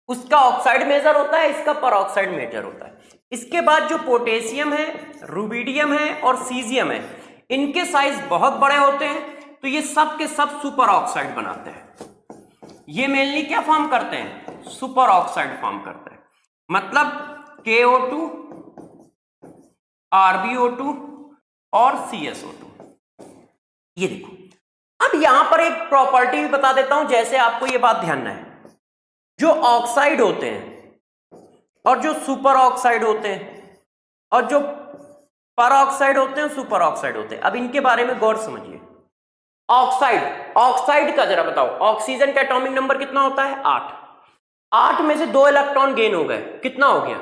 उसका ऑक्साइड मेजर होता है, इसका परऑक्साइड मेजर होता है। इसके बाद जो पोटेशियम है, रुबिडियम है और सीजियम है, इनके साइज बहुत बड़े होते हैं तो ये सब के सब सुपर ऑक्साइड बनाते हैं। ये मेनली क्या फॉर्म करते हैं, सुपर ऑक्साइड फॉर्म करते हैं। मतलब KO2, RbO2 और CSO2। ये देखो, अब यहां पर एक प्रॉपर्टी भी बता देता हूं, जैसे आपको ये बात ध्यान है, जो ऑक्साइड होते हैं और जो सुपर ऑक्साइड होते हैं और जो पर ऑक्साइड होते हैं, सुपर ऑक्साइड होते हैं। अब इनके बारे में गौर समझिए। ऑक्साइड का जरा बताओ, ऑक्सीजन का एटॉमिक नंबर कितना होता है, 8। 8 में से 2 इलेक्ट्रॉन गेन हो गए, कितना हो गया,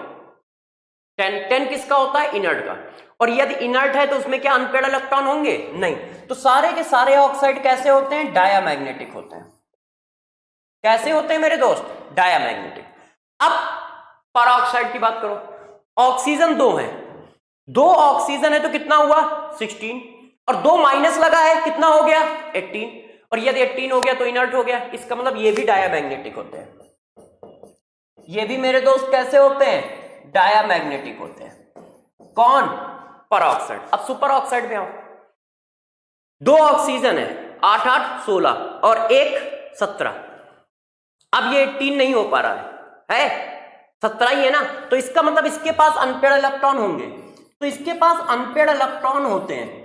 10। 10 किसका होता है, इनर्ट का। और यदि इनर्ट है तो उसमें क्या अनपेयर्ड इलेक्ट्रॉन होंगे, नहीं। तो सारे के सारे ऑक्साइड कैसे होते हैं, डायामैग्नेटिक होते हैं। कैसे होते हैं मेरे दोस्त, डायामैग्नेटिक। अब परऑक्साइड की बात करो, ऑक्सीजन 2 है, 2 ऑक्सीजन है तो कितना हुआ, 16, और 2 माइनस लगा है, कितना हो गया, 18। और यदि 18 हो गया तो इनर्ट हो गया, इसका मतलब ये भी डायामैग्नेटिक होते हैं। ये भी मेरे दोस्त कैसे होते हैं, डायामैग्नेटिक होते हैं। कौन, परऑक्साइड। अब सुपर ऑक्साइड में आओ, 2 ऑक्सीजन है, 8 8 16 और 1 17। अब ये 18 नहीं हो पा रहा है 17 ही है ना, तो इसका मतलब इसके पास अनपेयर्ड इलेक्ट्रॉन होंगे। तो इसके पास अनपेयर्ड इलेक्ट्रॉन होते हैं,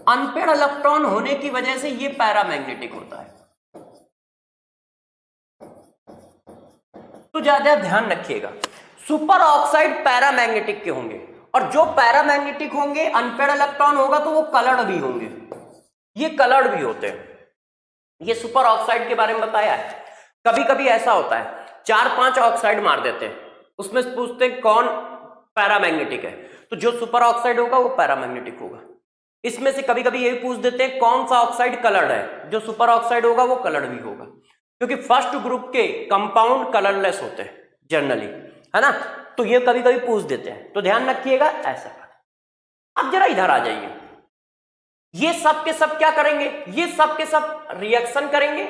अनपेयर्ड इलेक्ट्रॉन होने की वजह से ये पैरामैग्नेटिक होता है। तो ज्यादा ध्यान रखिएगा, सुपर ऑक्साइड पैरामैग्नेटिक के होंगे, और जो पैरामैग्नेटिक होंगे अनपेयर्ड इलेक्ट्रॉन होगा तो वो कलर्ड भी होंगे, ये कलर्ड भी होते हैं। ये सुपर ऑक्साइड के बारे में बताया है। कभी कभी ऐसा होता है 4-5 ऑक्साइड मार देते हैं, उसमें से पूछते हैं कौन पैरामैग्नेटिक है, तो जो सुपर ऑक्साइड होगा वो पैरामैग्नेटिक होगा। इसमें से कभी कभी ये पूछ देते हैं कौन सा ऑक्साइड कलर्ड है, जो सुपर ऑक्साइड होगा वो कलर्ड भी होगा, क्योंकि फर्स्ट ग्रुप के कंपाउंड कलरलेस होते हैं जनरली, है ना। तो ये कभी कभी पूछ देते हैं, तो ध्यान रखिएगा ऐसा। अब जरा इधर आ जाइए, ये सब के सब क्या करेंगे, ये सब के सब रिएक्शन करेंगे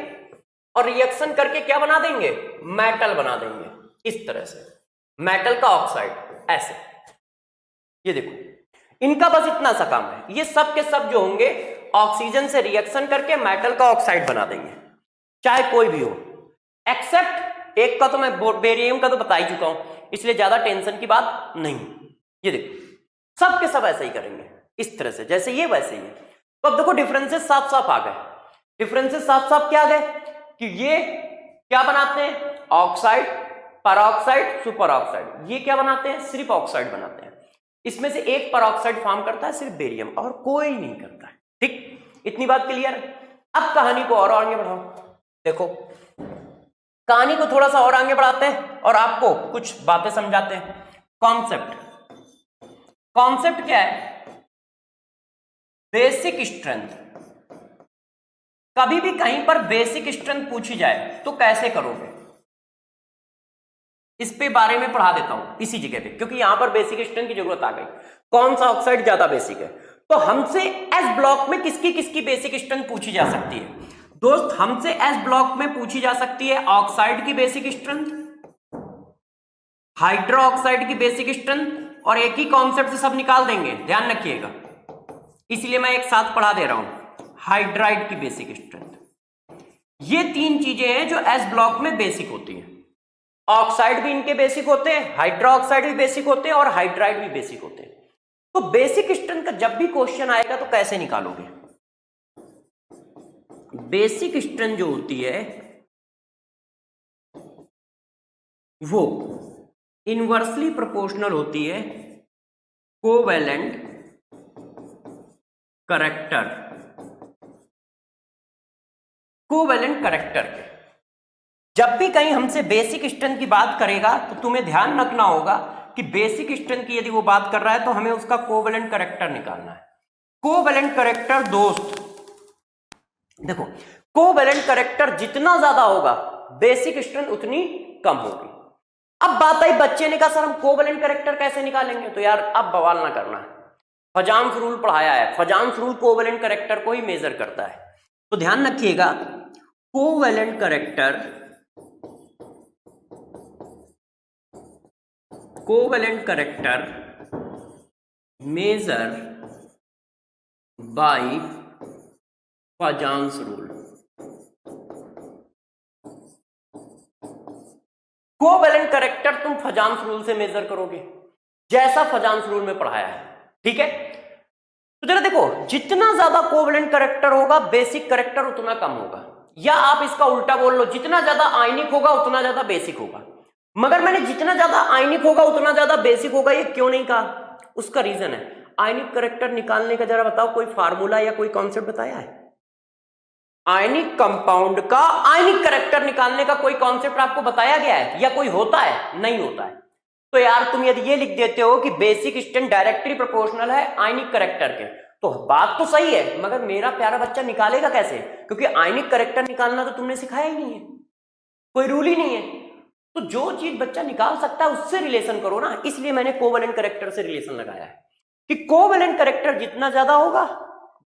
और रिएक्शन करके क्या बना देंगे, मेटल बना देंगे। इस तरह से मेटल का ऑक्साइड ऐसे। ये देखो, इनका बस इतना सा काम है, ये सब के सब जो होंगे ऑक्सीजन से रिएक्शन करके मेटल का ऑक्साइड बना देंगे, चाहे कोई भी हो, एक्सेप्ट एक का तो मैं बेरियम का तो बता ही चुका हूं, इसलिए ज्यादा टेंशन की बात नहीं। ये देखो, सब के सब ऐसा ही करेंगे इस तरह से, जैसे ये वैसे ही है। तो अब देखो डिफरेंसेस साफ साफ आ गए। डिफरेंसेस साफ साफ क्या आ गए कि ये क्या बनाते हैं, ऑक्साइड, परऑक्साइड, सुपर ऑक्साइड। ये क्या बनाते हैं, सिर्फ ऑक्साइड बनाते हैं। इसमें से एक परऑक्साइड फॉर्म करता है सिर्फ बेरियम, और कोई नहीं करता है। ठीक, इतनी बात क्लियर। अब कहानी को और आगे बढ़ाओ। देखो, कहानी को थोड़ा सा और आगे बढ़ाते हैं और आपको कुछ बातें समझाते हैं। कॉन्सेप्ट क्या है, बेसिक स्ट्रेंथ। कभी भी कहीं पर बेसिक स्ट्रेंथ पूछी जाए तो कैसे करोगे, इस पे बारे में पढ़ा देता हूं इसी जगह पे, क्योंकि यहां पर बेसिक स्ट्रेंथ की जरूरत आ गई। कौन सा ऑक्साइड ज्यादा बेसिक है, तो हमसे एस ब्लॉक में किसकी किसकी बेसिक स्ट्रेंथ पूछी जा सकती है दोस्त। हमसे एस ब्लॉक में पूछी जा सकती है ऑक्साइड की बेसिक स्ट्रेंथ, हाइड्रोक्साइड की बेसिक स्ट्रेंथ, और एक ही कॉन्सेप्ट से सब निकाल देंगे, ध्यान रखिएगा। इसलिए मैं एक साथ पढ़ा दे रहा हूं, हाइड्राइड की बेसिक स्ट्रेंथ। ये तीन चीजें हैं जो एस ब्लॉक में बेसिक होती हैं। ऑक्साइड भी इनके बेसिक होते हैं, हाइड्रा ऑक्साइड भी बेसिक होते हैं और हाइड्राइड भी बेसिक होते हैं। तो बेसिक स्ट्रेंथ का जब भी क्वेश्चन आएगा तो कैसे निकालोगे? बेसिक स्ट्रेंथ जो होती है वो इनवर्सली प्रोपोर्शनल होती है कोवैलेंट करैक्टर, कोवैलेंट करैक्टर के। जब भी कहीं हमसे बेसिक स्ट्रेंथ की बात करेगा तो तुम्हें ध्यान रखना होगा कि बेसिक स्ट्रेंथ की यदि वो बात कर रहा है तो हमें उसका कोवैलेंट करैक्टर निकालना है। कोवैलेंट करैक्टर दोस्त देखो, कोवैलेंट करैक्टर जितना ज्यादा होगा बेसिक स्ट्रेंथ उतनी कम होगी। अब बात आई, बच्चे ने कहा सर हम कोवैलेंट करैक्टर कैसे निकालेंगे? तो यार अब बवाल ना करना है, फजांस रूल पढ़ाया है, फजांस रूल कोवैलेंट करैक्टर को ही मेजर करता है। तो ध्यान रखिएगा, covalent character, covalent character measure by Fajans rule. Covalent character तुम फजांस रूल से मेजर करोगे, जैसा फजांस रूल में पढ़ाया है, ठीक है? तो जरा देखो, जितना ज्यादा कोवैलेंट करैक्टर होगा बेसिक करैक्टर उतना कम होगा, या आप इसका उल्टा बोल लो, जितना ज्यादा आयनिक होगा उतना ज्यादा बेसिक होगा। मगर मैंने जितना ज्यादा आयनिक होगा उतना ज्यादा बेसिक होगा ये क्यों नहीं कहा? उसका रीजन है, आयनिक करैक्टर निकालने का जरा बताओ, कोई फार्मूला या कोई कॉन्सेप्ट बताया है? आयनिक कंपाउंड का आयनिक करैक्टर निकालने का कोई कॉन्सेप्ट आपको बताया गया है या कोई होता है? नहीं होता है। तो यार तुम यदि ये लिख देते हो कि बेसिक स्ट्रेंथ डायरेक्टली प्रोपोर्शनल है आयनिक करैक्टर के, तो बात तो सही है, मगर मेरा प्यारा बच्चा निकालेगा कैसे? क्योंकि आयनिक करैक्टर निकालना तो तुमने सिखाया ही नहीं है, कोई रूल ही नहीं है। तो जो चीज बच्चा निकाल सकता है उससे रिलेशन करो ना। इसलिए मैंने कोवैलेंट करैक्टर से रिलेशन लगाया है कि कोवैलेंट करैक्टर जितना ज्यादा होगा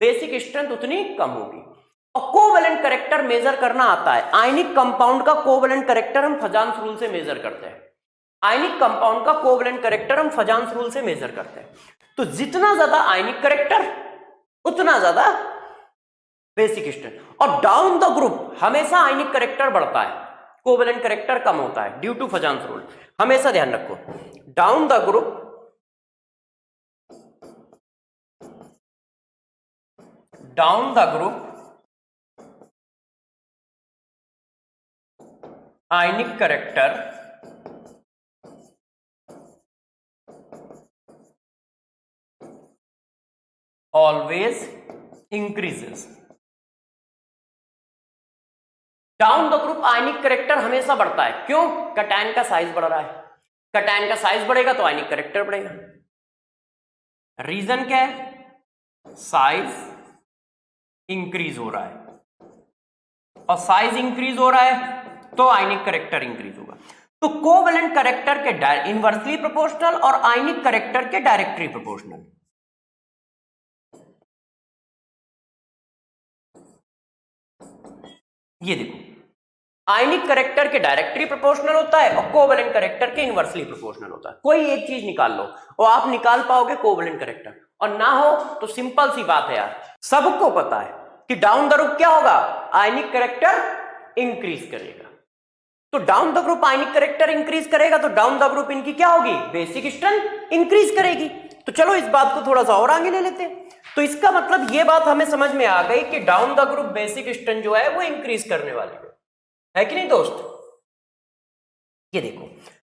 बेसिक स्ट्रेंथ उतनी कम होगी। और कोवैलेंट करैक्टर मेजर करना आता है, आयनिक कंपाउंड का कोवैलेंट करैक्टर हम फजांस रूल से मेजर करते हैं। आयनिक कंपाउंड का कोवैलेंट करैक्टर हम फजांस रूल से मेजर करते हैं। तो जितना ज्यादा आयनिक करैक्टर उतना ज्यादा बेसिक स्ट्रेंथ। और डाउन द ग्रुप हमेशा आयनिक करैक्टर बढ़ता है, कोवैलेंट करैक्टर कम होता है ड्यू टू फजांस रूल। हमेशा ध्यान रखो, down the group ionic character always increases। Down the group ionic character हमेशा बढ़ता है, क्यों? कैटायन का साइज बढ़ रहा है, कैटायन का साइज बढ़ेगा तो आयनिक करैक्टर बढ़ेगा। रीजन क्या है? साइज इंक्रीज हो रहा है, और साइज इंक्रीज हो रहा है तो आयनिक करैक्टर इंक्रीज होगा। तो कोवैलेंट करैक्टर के इनवर्सली प्रोपोर्शनल और आयनिक करैक्टर के डायरेक्टली प्रोपोर्शनल। ये देखो, आयनिक करैक्टर के डायरेक्टली प्रोपोर्शनल होता है और कोवैलेंट करैक्टर के इनवर्सली प्रोपोर्शनल होता है। कोई एक चीज निकाल लो और आप निकाल पाओगे कोवैलेंट करैक्टर, और ना हो तो सिंपल सी बात है यार, सबको पता है कि डाउन द ग्रुप क्या होगा? आयनिक करैक्टर इंक्रीज करेगा। तो down the group ionic character increase करेगा तो डाउन द ग्रुप इनकी क्या होगी? बेसिक स्ट्रेंथ इंक्रीज करेगी। तो चलो इस बात को थोड़ा सा और आगे ले लेते हैं। तो इसका मतलब ये बात हमें समझ में आ गई कि down the group basic strength जो है वो इंक्रीज करने वाली है कि नहीं दोस्त? ये देखो,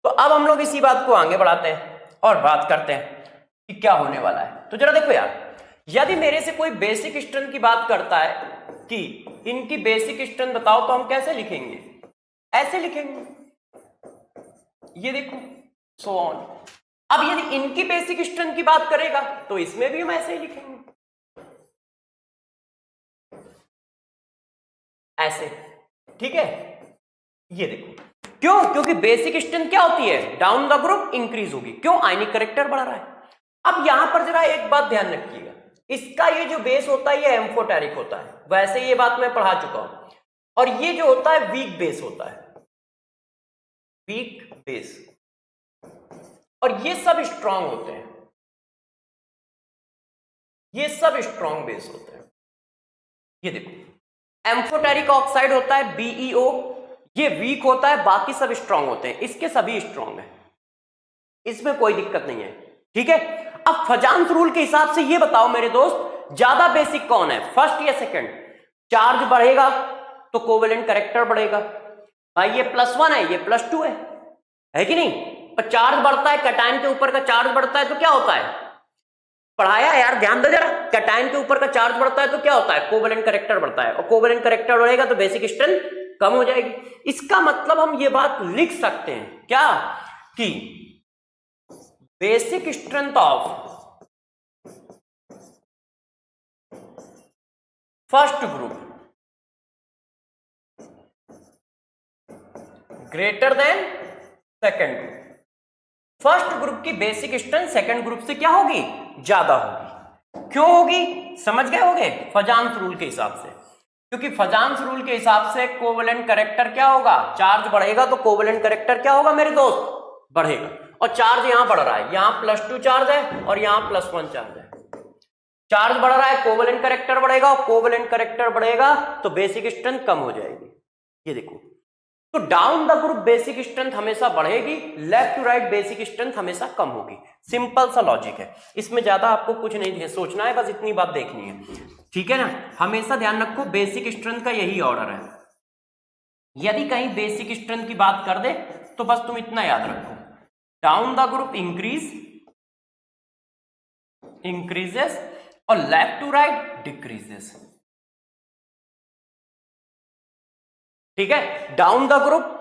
तो अब हम लोग इसी बात को आगे बढ़ाते हैं और बात करते हैं कि क्या होने वाला है। तो जरा देखो यार, यदि मेरे से कोई बेसिक स्ट्रेंथ की बात करता है कि इनकी बेसिक स्ट्रेंथ बताओ, तो हम कैसे लिखेंगे? ऐसे लिखेंगे, ये देखो, सो ऑन। अब यदि इनकी बेसिक स्ट्रेंथ की बात करेगा तो इसमें भी हम ऐसे ही लिखेंगे, ऐसे, ठीक है? ये देखो, क्यों? क्योंकि बेसिक स्ट्रेंथ क्या होती है? डाउन द ग्रुप इंक्रीज होगी, क्यों? आयनिक करैक्टर बढ़ रहा है। अब यहां पर जरा एक बात ध्यान रखिएगा, इसका ये जो बेस होता है ये एम्फोटेरिक होता है, वैसे ये बात मैं पढ़ा चुका हूं। और ये जो होता है वीक बेस होता है, वीक बेस, और ये सब स्ट्रांग होते हैं, ये सब स्ट्रॉन्ग बेस होते हैं। ये देखो एम्फोटेरिक ऑक्साइड होता है BeO, ये वीक होता है, बाकी सब स्ट्रॉन्ग होते हैं, इसके सभी स्ट्रॉन्ग है, इसमें कोई दिक्कत नहीं है। ठीक है, अब फजान्स रूल के हिसाब से ये बताओ मेरे दोस्त, ज्यादा बेसिक कौन है, फर्स्ट या सेकंड? चार्ज बढ़ेगा तो कोवेलेंट कैरेक्टर बढ़ेगा। भाई ये +1 है, ये +2 है कि नहीं? और चार्ज बढ़ता है, कैटायन के ऊपर का चार्ज बढ़ता है तो क्या होता है? पढ़ाया यार, ध्यान दो जरा। कैटायन के ऊपर का चार्ज बढ़ता है तो क्या होता है? कोवेलेंट कैरेक्टर बढ़ता है, और कोवेलेंट कैरेक्टर बढ़ेगा तो बेसिक स्ट्रेंथ कम हो जाएगी। इसका मतलब हम ये बात लिख सकते हैं क्या, कि basic strength of first group greater than second group. First group की बेसिक स्ट्रेंथ सेकेंड ग्रुप से क्या होगी? ज्यादा होगी। क्यों होगी? समझ गए होगे? फजान्स रूल के हिसाब से, क्योंकि फजान्स रूल के हिसाब से कोवेलेंट कैरेक्टर क्या होगा? चार्ज बढ़ेगा तो कोवेलेंट कैरेक्टर क्या होगा मेरे दोस्त? बढ़ेगा। और चार्ज यहां बढ़ रहा है, यहां +2 चार्ज है और यहां +1 चार्ज है। चार्ज बढ़ रहा है, कोवेलेंट कैरेक्टर बढ़ेगा, और कोवेलेंट कैरेक्टर बढ़ेगा तो बेसिक स्ट्रेंथ कम हो जाएगी। ये देखो, तो down the group basic strength हमेशा बढ़ेगी, left to right basic strength हमेशा कम होगी। सिंपल सा लॉजिक है, इसमें ज्यादा आपको कुछ नहीं सोचना है, बस इतनी बात देखनी है। ठीक है ना? हमेशा ध्यान रखो बेसिक स्ट्रेंथ का यही ऑर्डर है। यदि कहीं बेसिक स्ट्रेंथ की बात कर दे तो बस तुम इतना याद रखो, डाउन द ग्रुप इंक्रीजेस और लेफ्ट टू राइट डिक्रीजेस। ठीक है, down the group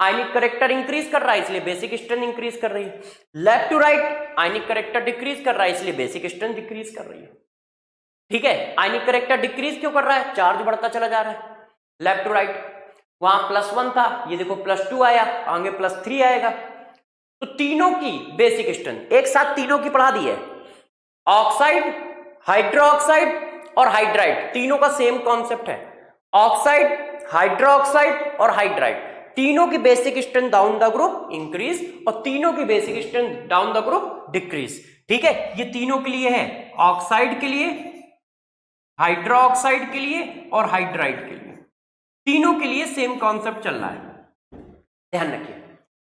ionic character increase कर रहा है इसलिए बेसिक स्ट्रेंथ इंक्रीज कर रही है, left to right ionic character decrease कर रहा है इसलिए बेसिक स्ट्रेंथ डिक्रीज कर रही है। ठीक है, आयनिक करेक्टर डिक्रीज क्यों कर रहा है? चार्ज बढ़ता चला जा रहा है लेफ्ट टू राइट। वहां +1 था, ये देखो +2 आया, आगे +3 आएगा। तो तीनों की बेसिक स्ट्रेंथ एक साथ तीनों की पढ़ा दी है। ऑक्साइड, हाइड्रोक्साइड और हाइड्राइड, तीनों का सेम कॉन्सेप्ट है। ऑक्साइड, हाइड्रोक्साइड और हाइड्राइड, तीनों की basic strength down the group increase और तीनों की basic strength down the group decrease. ठीक है, ये तीनों के लिए है, ऑक्साइड के लिए, हाइड्रोक्साइड के लिए और हाइड्राइड के लिए, तीनों के लिए सेम कॉन्सेप्ट चल रहा है। ध्यान रखिए,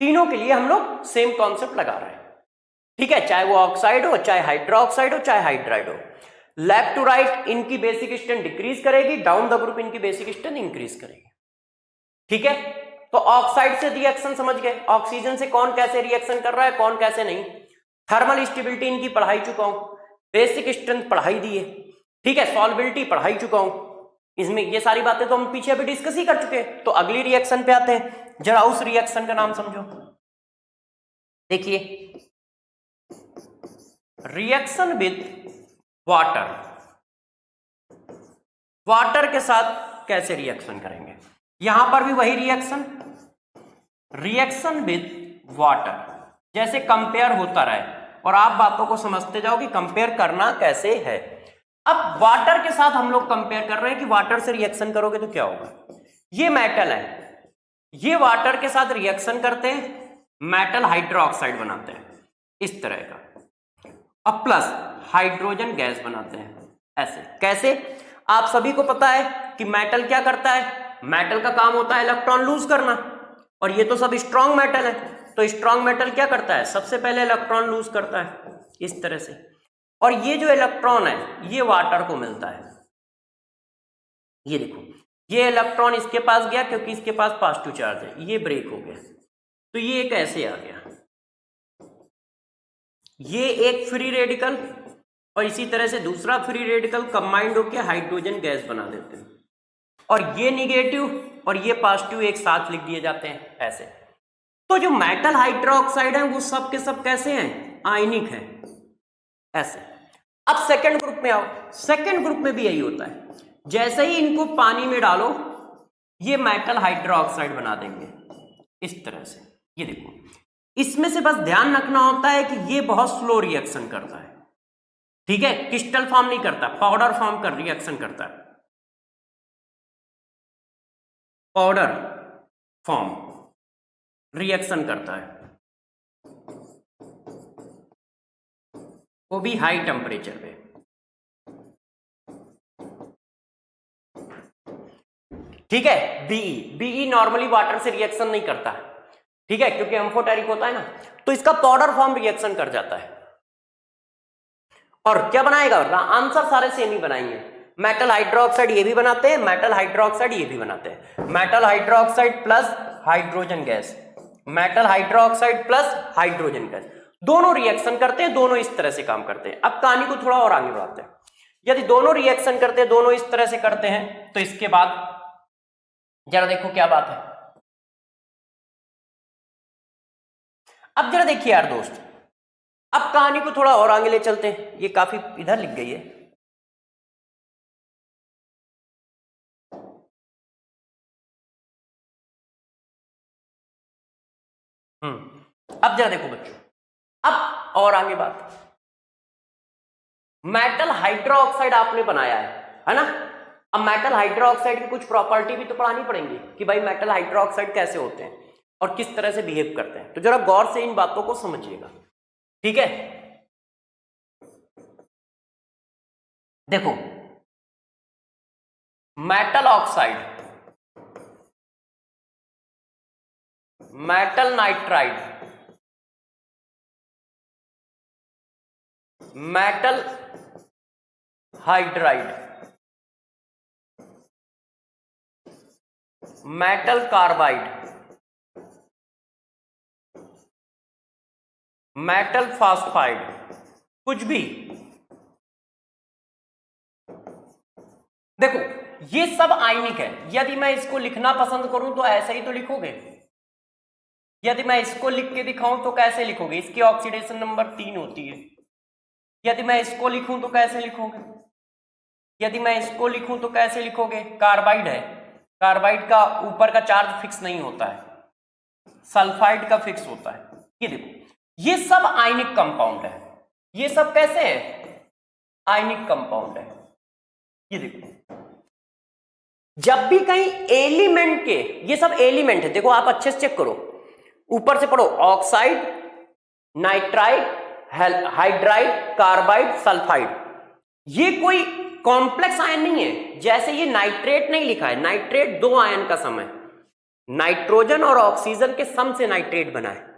तीनों के लिए हम लोग सेम कॉन्सेप्ट लगा रहे हैं। ठीक है, चाहे वो ऑक्साइड हो, चाहे हाइड्रोक्साइड हो, चाहे हाइड्राइड हो। लेफ्ट टू राइट इनकी बेसिक स्ट्रेंथ डिक्रीज करेगी, डाउन द ग्रुप इनकी बेसिक स्ट्रेंथ इंक्रीज करेगी। ठीक है, तो ऑक्साइड से रिएक्शन समझ गए, ऑक्सीजन से कौन कैसे रिएक्शन कर रहा है, कौन कैसे नहीं। थर्मल स्टेबिलिटी इनकी पढ़ाई चुका हूं, बेसिक स्ट्रेंथ पढ़ाई दी है। ठीक है, सॉल्बिलिटी पढ़ाई चुका हूं, इसमें ये सारी बातें तो हम पीछे अभी डिस्कस ही कर चुके हैं। तो अगली रिएक्शन पे आते हैं, जरा उस रिएक्शन का नाम समझो। देखिए, रिएक्शन विद वाटर, वाटर के साथ कैसे रिएक्शन करेंगे? यहां पर भी वही रिएक्शन, रिएक्शन विद वाटर, जैसे कंपेयर होता रहे और आप बातों को समझते जाओ कि कंपेयर करना कैसे है। अब वाटर के साथ हम लोग कंपेयर कर रहे हैं कि वाटर से रिएक्शन करोगे तो क्या होगा। ये मेटल है, ये वाटर के साथ रिएक्शन करते हैं, मेटल हाइड्रोक्साइड बनाते हैं इस तरह का, अब प्लस हाइड्रोजन गैस बनाते हैं ऐसे। कैसे? आप सभी को पता है कि मेटल क्या करता है, मेटल का काम होता है इलेक्ट्रॉन लूज करना, और ये तो सब स्ट्रॉन्ग मेटल है, तो स्ट्रॉन्ग मेटल क्या करता है, सबसे पहले इलेक्ट्रॉन लूज करता है इस तरह से, और ये जो इलेक्ट्रॉन है ये वाटर को मिलता है। ये देखो, ये इलेक्ट्रॉन इसके पास गया क्योंकि इसके पास पॉजिटिव चार्ज है, ये ब्रेक हो गया, तो ये एक ऐसे आ गया, ये एक फ्री रेडिकल और इसी तरह से दूसरा फ्री रेडिकल कंबाइंड होकर हाइड्रोजन गैस बना देते हैं, और ये निगेटिव और ये पॉजिटिव एक साथ लिख दिए जाते हैं ऐसे। तो जो मेटल हाइड्रोक्साइड है वो सब के सब कैसे हैं, आयनिक हैं ऐसे। अब सेकंड ग्रुप में आओ, सेकंड ग्रुप में भी यही होता है, जैसे ही इनको पानी में डालो ये मेटल हाइड्रोक्साइड बना देंगे इस तरह से। ये देखो, इसमें से बस ध्यान रखना होता है कि ये बहुत स्लो रिएक्शन करता है। ठीक है, क्रिस्टल फॉर्म नहीं करता, पाउडर फॉर्म कर रिएक्शन करता है, पाउडर फॉर्म रिएक्शन करता है, वो भी हाई टेम्परेचर पे। ठीक है। बीई नॉर्मली वाटर से रिएक्शन नहीं करता है, ठीक है, क्योंकि एम्फोटेरिक होता है ना, तो इसका पाउडर फॉर्म रिएक्शन कर जाता है। और क्या बनाएगा, आंसर सारे सेम ही बनाएंगे। मेटल हाइड्रोक्साइड ये भी बनाते हैं, मेटल हाइड्रोक्साइड ये भी बनाते हैं। Metal hydroxide plus hydrogen gas, metal hydroxide plus hydrogen gas, दोनों रिएक्शन करते हैं, दोनों इस तरह से काम करते हैं। अब कहानी को थोड़ा और आगे बढ़ाते हैं। यदि दोनों रिएक्शन करते हैं, दोनों इस तरह से करते हैं, तो इसके बाद जरा देखो क्या बात है। अब जरा देखिए यार दोस्त, अब कहानी को थोड़ा और आगे ले चलते हैं। ये काफी इधर लिख गई है। अब जरा देखो बच्चों, अब और आगे बात, मेटल हाइड्रोक्साइड आपने बनाया है ना। अब मेटल हाइड्रोक्साइड की कुछ प्रॉपर्टी भी तो पढ़ानी पड़ेंगी कि भाई मेटल हाइड्रोक्साइड कैसे होते हैं और किस तरह से बिहेव करते हैं। तो जरा गौर से इन बातों को समझिएगा, ठीक है। देखो, metal oxide, metal nitride, metal hydride, metal carbide, metal phosphide, कुछ भी, देखो ये सब आयनिक है। यदि मैं इसको लिखना पसंद करूं तो ऐसे ही तो लिखोगे, यदि मैं इसको लिख के दिखाऊं तो कैसे लिखोगे, इसकी ऑक्सीडेशन नंबर 3 होती है। यदि मैं इसको लिखूं तो कैसे लिखोगे, यदि मैं इसको लिखूं तो कैसे लिखोगे, कार्बाइड है, कार्बाइड का ऊपर का चार्ज फिक्स नहीं होता है, सल्फाइड का फिक्स होता है। ये देखो, ये सब आयनिक कंपाउंड है, ये सब कैसे है, आयनिक कंपाउंड है। ये देखो, जब भी कहीं एलिमेंट के, ये सब एलिमेंट है, देखो आप अच्छे से चेक करो, ऊपर से पढ़ो, oxide, nitride, hydride, carbide, sulphide, ये कोई कॉम्प्लेक्स आयन नहीं है। जैसे ये नाइट्रेट नहीं लिखा है, नाइट्रेट 2 आयन का सम है, नाइट्रोजन और ऑक्सीजन के सम से नाइट्रेट बना है।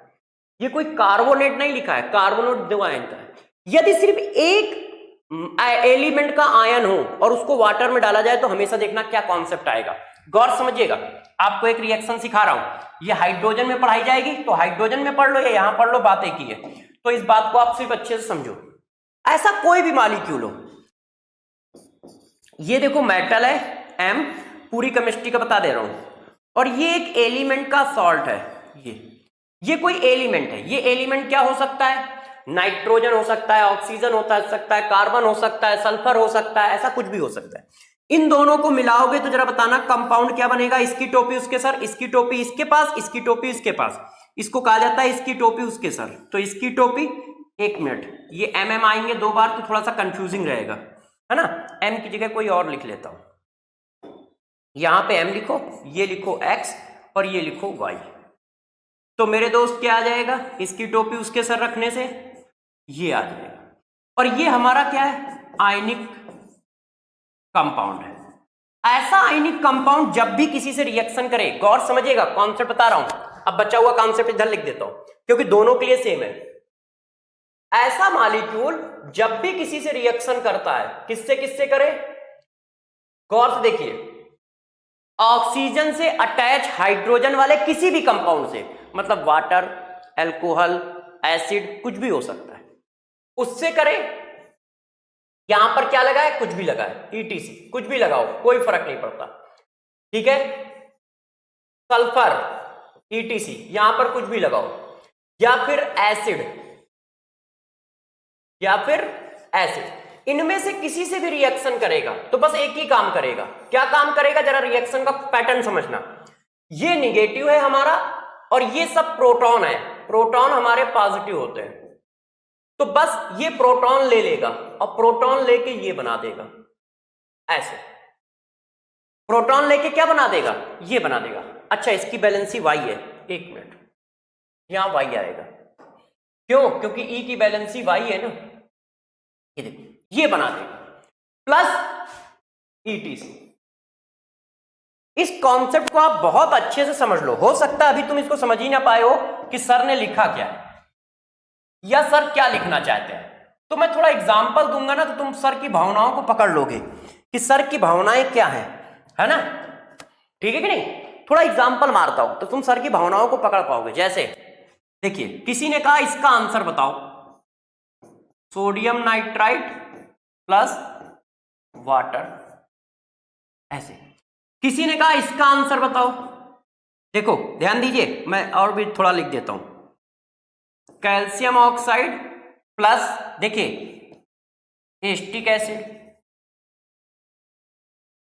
ये कोई कार्बोनेट नहीं लिखा है, कार्बोनेट 2 आयन का है। यदि सिर्फ एक एलिमेंट का आयन हो और उसको वाटर में डाला जाए तो हमेशा देखना क्या कॉन्सेप्ट आएगा, गौर समझिएगा। आपको एक रिएक्शन सिखा रहा हूं, ये हाइड्रोजन में पढ़ाई जाएगी तो हाइड्रोजन में पढ़ लो या यहां पढ़ लो, बात एक ही है। तो इस बात को आप सिर्फ अच्छे से समझो। ऐसा कोई भी मॉलिक्यूल हो, ये देखो मेटल है M, पूरी केमिस्ट्री का बता दे रहा हूं, और ये एक एलिमेंट का सॉल्ट है, ये कोई एलिमेंट है। ये एलिमेंट क्या हो सकता है, नाइट्रोजन हो सकता है, ऑक्सीजन हो सकता है, कार्बन हो सकता है, सल्फर हो सकता है, ऐसा कुछ भी हो सकता है। इन दोनों को मिलाओगे तो जरा बताना कंपाउंड क्या बनेगा। इसकी टोपी उसके सर, इसकी टोपी इसके पास, इसकी टोपी इसके पास, इसको कहा जाता है इसकी टोपी उसके सर। तो इसकी टोपी, 1 मिनट, ये MM आएंगे 2 बार तो थोड़ा सा कंफ्यूजिंग रहेगा, है ना। M की जगह कोई और लिख लेता हूं, यहां पे M लिखो, ये लिखो X और ये लिखो Y। तो मेरे दोस्त क्या आ जाएगा, इसकी टोपी उसके सर रखने से ये आ जाएगा। और ये हमारा क्या है, आयनिक कंपाउंड है। ऐसा आयनिक कंपाउंड जब भी किसी से रिएक्शन करे, गौर समझिएगा, कॉन्सेप्ट बता रहा हूं, अब बचा हुआ कॉन्सेप्ट इधर लिख देता हूं क्योंकि दोनों के लिए सेम है। ऐसा मॉलिक्यूल जब भी किसी से रिएक्शन करता है, किससे किससे करे, गौर से देखिए, ऑक्सीजन से अटैच हाइड्रोजन वाले किसी भी कंपाउंड से, मतलब वाटर, अल्कोहल, एसिड, कुछ भी हो सकता है, उससे करे। यहां पर क्या लगा है, कुछ भी लगा है, ETC, कुछ भी लगाओ कोई फर्क नहीं पड़ता, ठीक है। सल्फर, ETC, यहां पर कुछ भी लगाओ, या फिर एसिड, या फिर एसिड, इनमें से किसी से भी रिएक्शन करेगा तो बस एक ही काम करेगा। क्या काम करेगा, जरा रिएक्शन का पैटर्न समझना। ये निगेटिव है हमारा और ये सब प्रोटॉन है, प्रोटॉन हमारे पॉजिटिव होते हैं, तो बस ये प्रोटॉन ले लेगा और प्रोटॉन लेके ये बना देगा, ऐसे प्रोटॉन लेके क्या बना देगा, ये बना देगा। अच्छा, इसकी वैलेंसी Y है, 1 मिनट, यहां Y आएगा, क्यों, क्योंकि E की वैलेंसी Y है ना, ये देखो, ये बना देगा, प्लस ETC, इस कॉन्सेप्ट को आप बहुत अच्छे से समझ लो। हो सकता है अभी तुम इसको समझ ही ना पाए हो कि सर ने लिखा क्या है या सर क्या लिखना चाहते हैं। तो मैं थोड़ा एग्जाम्पल दूंगा ना, तो तुम सर की भावनाओं को पकड़ लोगे कि सर की भावनाएं क्या है ना। ठीक है कि नहीं? थोड़ा एग्जाम्पल मारता हूं तो तुम सर की भावनाओं को पकड़ पाओगे। जैसे देखिए, किसी ने कहा इसका आंसर बताओ, सोडियम नाइट्राइट प्लस वाटर, ऐसे। किसी ने कहा इसका आंसर बताओ, देखो ध्यान दीजिए, मैं और भी थोड़ा लिख देता हूं, कैल्शियम ऑक्साइड प्लस, देखिए एसिटिक एसिड।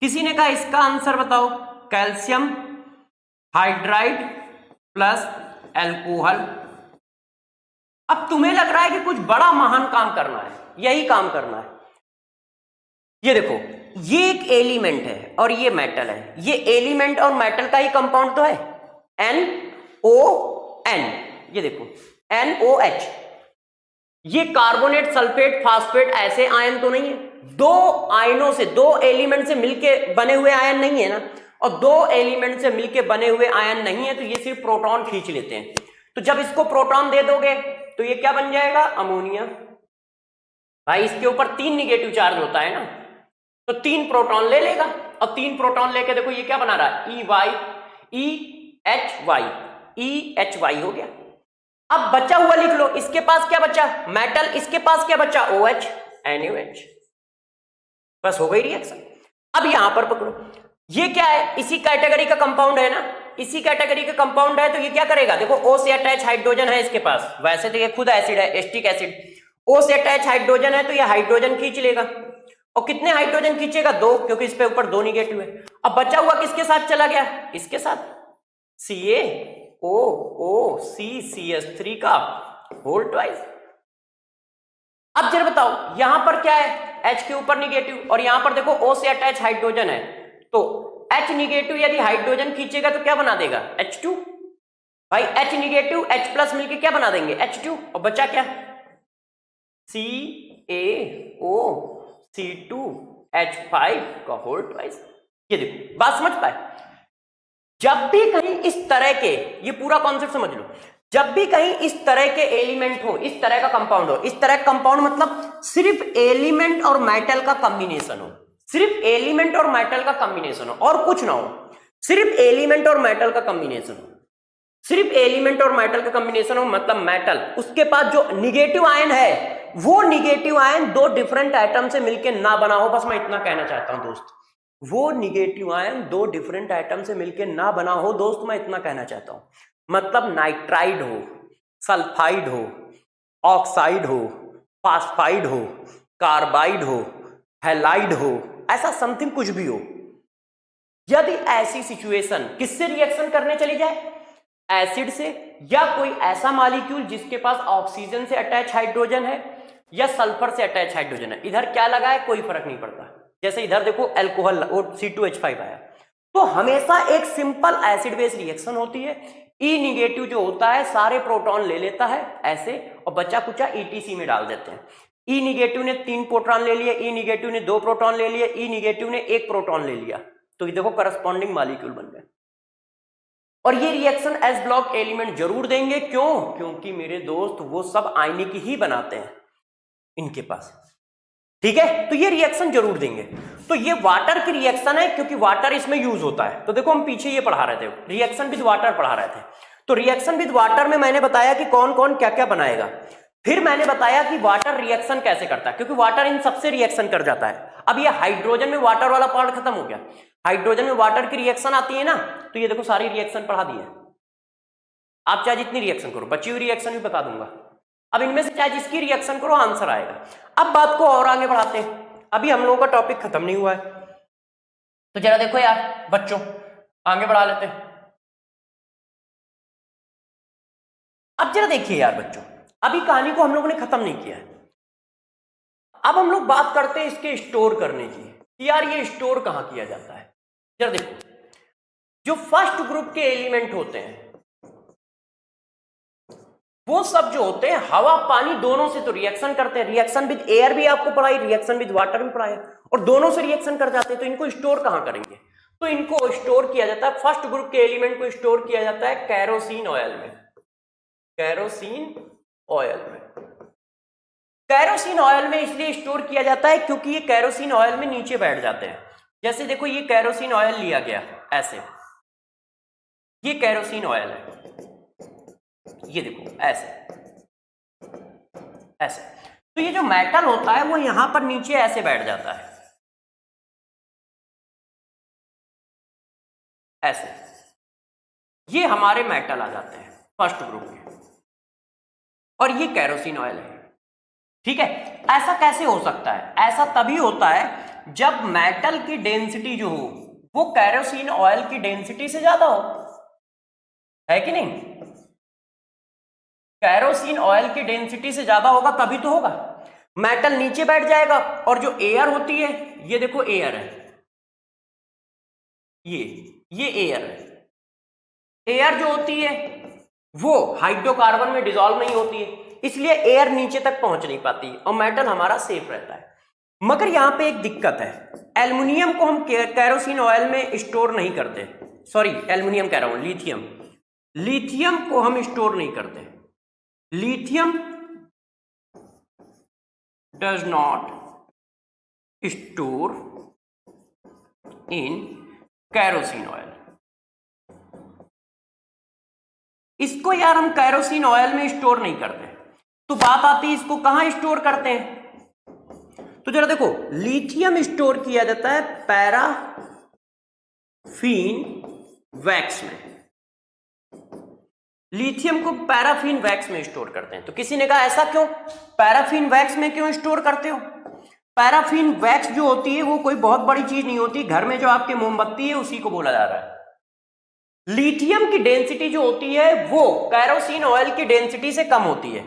किसी ने कहा इसका आंसर बताओ, कैल्शियम हाइड्राइड प्लस एल्कोहल। अब तुम्हें लग रहा है कि कुछ बड़ा महान काम करना है, यही काम करना है। ये देखो, ये एक एलिमेंट है और ये मेटल है। ये एलिमेंट और मेटल का ही कंपाउंड तो है, NON। ये देखो NOH। ये कार्बोनेट, सल्फेट, फास्फेट ऐसे आयन तो नहीं है। दो आयनों से, दो एलिमेंट से मिलके बने हुए आयन नहीं है ना, और दो एलिमेंट से मिलके बने हुए आयन नहीं है, तो ये सिर्फ प्रोटॉन खींच लेते हैं। तो जब इसको प्रोटॉन दे दोगे तो ये क्या बन जाएगा, अमोनिया। भाई इसके ऊपर 3 निगेटिव चार्ज होता है ना, तो 3 प्रोटॉन ले लेगा, और 3 प्रोटॉन लेके देखो ये क्या बना रहा है, EHY हो गया। अब बचा हुआ लिख लो, इसके पास क्या बचा, मेटल, इसके पास क्या बचा, OH, NaOH। बस हो गई रिएक्शन। अब यहां पर पकड़ो, ये क्या है, इसी कैटेगरी का कंपाउंड है ना, इसी कैटेगरी का कंपाउंड है, तो ये क्या करेगा, देखो O से अटैच हाइड्रोजन है इसके पास, वैसे तो ये खुद एसिड है, एसिटिक एसिड। O से अटैच हाइड्रोजन है तो ये हाइड्रोजन खींच लेगा, और कितने हाइड्रोजन खींचेगा, 2, क्योंकि इस पे ऊपर 2 निगेटिव है। अब बचा हुआ किसके साथ चला गया, इसके साथ, CaOOCCH3 का होल ट्वाइस। अब जरा बताओ यहां पर क्या है, H के ऊपर निगेटिव, और यहां पर देखो O से अटैच हाइड्रोजन है, तो H निगेटिव यदि हाइड्रोजन खींचेगा तो क्या बना देगा, H2। भाई H निगेटिव H प्लस मिलके क्या बना देंगे, H2, और बचा क्या, CaOC2H5 का होल ट्वाइस। ये देखो, बात समझ पाए। जब भी कहीं इस तरह के, ये पूरा कॉन्सेप्ट समझ लो, जब भी कहीं इस तरह के एलिमेंट हो, इस तरह का कंपाउंड हो, इस तरह का कंपाउंड मतलब सिर्फ एलिमेंट और मेटल का कॉम्बिनेशन हो, सिर्फ एलिमेंट और मेटल का कॉम्बिनेशन हो, और कुछ ना हो, सिर्फ एलिमेंट और मेटल का कॉम्बिनेशन हो, सिर्फ एलिमेंट और मेटल का कॉम्बिनेशन हो, मतलब मेटल, उसके पास जो निगेटिव आयन है, वो निगेटिव आयन 2 डिफरेंट एटम से मिलकर ना बना हो। बस मैं इतना कहना चाहता हूं दोस्त, वो निगेटिव आयन 2 डिफरेंट एटम से मिलकर ना बना हो दोस्त, मैं इतना कहना चाहता हूं। मतलब नाइट्राइड हो, सल्फाइड हो, ऑक्साइड हो, फास्फाइड हो, कार्बाइड हो, हैलाइड हो, ऐसा समथिंग कुछ भी हो। यदि ऐसी सिचुएशन किससे रिएक्शन करने चली जाए, एसिड से, या कोई ऐसा मॉलिक्यूल जिसके पास ऑक्सीजन से अटैच हाइड्रोजन है या सल्फर से अटैच हाइड्रोजन है, इधर क्या लगा है कोई फर्क नहीं पड़ता। जैसे इधर देखो अल्कोहल और C2H5 आया, तो हमेशा एक सिंपल एसिड बेस रिएक्शन होती है। E निगेटिव जो होता है सारे प्रोटॉन ले लेता है ऐसे, और बचा कुचा ETC में डाल देते हैं। E निगेटिव ने 3 प्रोटॉन ले लिए, E निगेटिव ने 2 प्रोटॉन ले लिए, E निगेटिव ने 1 प्रोटॉन ले लिया, तो ये देखो करस्पॉन्डिंग मॉलिक्यूल बन गए। और ये रिएक्शन एस ब्लॉक एलिमेंट जरूर देंगे, क्यों, क्योंकि मेरे दोस्त वो सब आयनिक ही बनाते हैं इनके पास, ठीक है, तो ये रिएक्शन जरूर देंगे। तो ये वाटर की रिएक्शन है, क्योंकि वाटर इसमें यूज होता है। तो देखो हम पीछे ये पढ़ा रहे थे, रिएक्शन विद वाटर पढ़ा रहे थे, तो रिएक्शन विद वाटर में मैंने बताया कि कौन कौन क्या क्या बनाएगा। फिर मैंने बताया कि वाटर रिएक्शन कैसे करता है, क्योंकि वाटर इन सबसे रिएक्शन कर जाता है। अब ये हाइड्रोजन में वाटर वाला पार्ट खत्म हो गया, हाइड्रोजन में वाटर की रिएक्शन आती है ना, तो ये देखो सारी रिएक्शन पढ़ा दी है। आप चाहे जितनी रिएक्शन करो, बची हुई रिएक्शन भी बता दूंगा। अब इनमें से चाहे जिसकी रिएक्शन करो आंसर आएगा। अब बात को और आगे बढ़ाते हैं, अभी हम लोगों का टॉपिक खत्म नहीं हुआ है, तो जरा देखो यार बच्चों, आगे बढ़ा लेते हैं। अब जरा देखिए यार बच्चों, अभी कहानी को हम लोगों ने खत्म नहीं किया है। अब हम लोग बात करते हैं इसके स्टोर करने की, कि यार ये स्टोर कहां किया जाता है। जरा देखो, जो फर्स्ट ग्रुप के एलिमेंट होते हैं वो सब जो होते हैं हवा पानी दोनों से तो रिएक्शन करते हैं। रिएक्शन विद एयर भी आपको पढ़ाई, रिएक्शन विद वाटर भी पढ़ाया, और दोनों से रिएक्शन कर जाते हैं, तो इनको स्टोर कहां करेंगे। तो इनको स्टोर किया जाता है, फर्स्ट ग्रुप के एलिमेंट को स्टोर किया जाता है केरोसिन ऑयल में, केरोसिन ऑयल में। केरोसिन ऑयल में इसलिए स्टोर किया जाता है क्योंकि ये केरोसिन ऑयल में नीचे बैठ जाते हैं। जैसे देखो ये केरोसिन ऑयल लिया गया ऐसे, ये केरोसिन ऑयल है, ये देखो ऐसे ऐसे, तो ये जो मेटल होता है वो यहां पर नीचे ऐसे बैठ जाता है ऐसे, ये हमारे मेटल आ जाते हैं फर्स्ट ग्रुप के, और ये केरोसिन ऑयल है। ठीक है, ऐसा कैसे हो सकता है? ऐसा तभी होता है जब मेटल की डेंसिटी जो हो वो केरोसिन ऑयल की डेंसिटी से ज्यादा हो, है कि नहीं? केरोसिन ऑयल की डेंसिटी से ज्यादा होगा तभी तो होगा, मेटल नीचे बैठ जाएगा, और जो एयर होती है, ये देखो एयर है, ये एयर है, एयर जो होती है वो हाइड्रोकार्बन में डिसॉल्व नहीं होती है, इसलिए एयर नीचे तक पहुंच नहीं पाती और मेटल हमारा सेफ रहता है। मगर यहां पे एक दिक्कत है, एल्युमिनियम को हम केरोसिन ऑयल में स्टोर नहीं करते, सॉरी एल्युमिनियम कह रहा हूं, लिथियम, लिथियम को हम स्टोर नहीं करते, lithium does not store in kerosene oil. इसको यार हम केरोसिन ऑयल में स्टोर नहीं करते, तो बात आती है इसको कहां स्टोर करते हैं? तो जरा देखो, लिथियम स्टोर किया जाता है पैराफिन वैक्स में, लिथियम को पैराफिन वैक्स में स्टोर करते हैं। तो किसी ने कहा ऐसा क्यों, पैराफिन वैक्स में क्यों स्टोर करते हो? पैराफिन वैक्स जो होती है वो कोई बहुत बड़ी चीज नहीं होती, घर में जो आपके मोमबत्ती है उसी को बोला जा रहा है। लिथियम की डेंसिटी जो होती है वो केरोसिन ऑयल की डेंसिटी से कम होती है,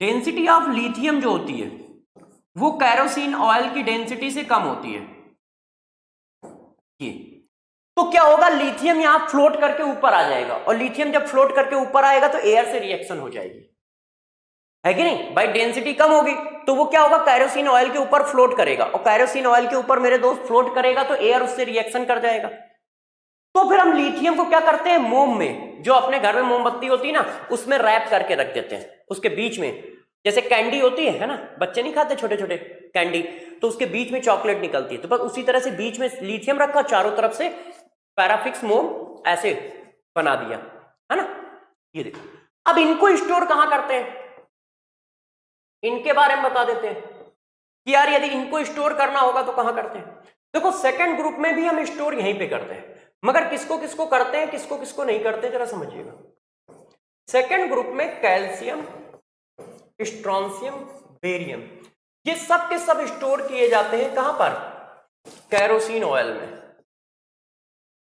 डेंसिटी ऑफ लिथियम जो होती है वो केरोसिन ऑयल की डेंसिटी से कम होती है। ये तो क्या होगा, लिथियम यहां फ्लोट करके ऊपर आ जाएगा, और लिथियम जब फ्लोट करके ऊपर आएगा तो एयर से रिएक्शन हो जाएगी, है कि नहीं भाई? डेंसिटी कम होगी तो वो क्या होगा, केरोसिन ऑयल के ऊपर फ्लोट करेगा, और केरोसिन ऑयल के ऊपर मेरे दोस्त फ्लोट करेगा तो एयर उससे रिएक्शन कर जाएगा। तो फिर हम लिथियम को क्या करते हैं, मोम में, जो अपने घर में मोमबत्ती होती है ना, उसमें रैप करके रख देते हैं, उसके बीच में, जैसे कैंडी होती है ना, बच्चे नहीं खाते छोटे छोटे कैंडी, तो उसके बीच में चॉकलेट निकलती है, तो बस उसी तरह से बीच में लिथियम रखा, चारों तरफ से पैराफिक्स मोम ऐसे बना दिया, है ना? ये देखो, अब इनको स्टोर कहां करते हैं, इनके बारे में बता देते हैं कि यार यदि इनको स्टोर करना होगा तो कहां करते हैं। देखो, सेकंड ग्रुप में भी हम स्टोर यहीं पे करते हैं, मगर किसको किसको करते हैं, किसको किसको नहीं करते, जरा समझिएगा। सेकंड ग्रुप में कैल्शियम, स्ट्रोंशियम, बेरियम, ये सब के सब स्टोर किए जाते हैं कहां पर, केरोसिन ऑयल में,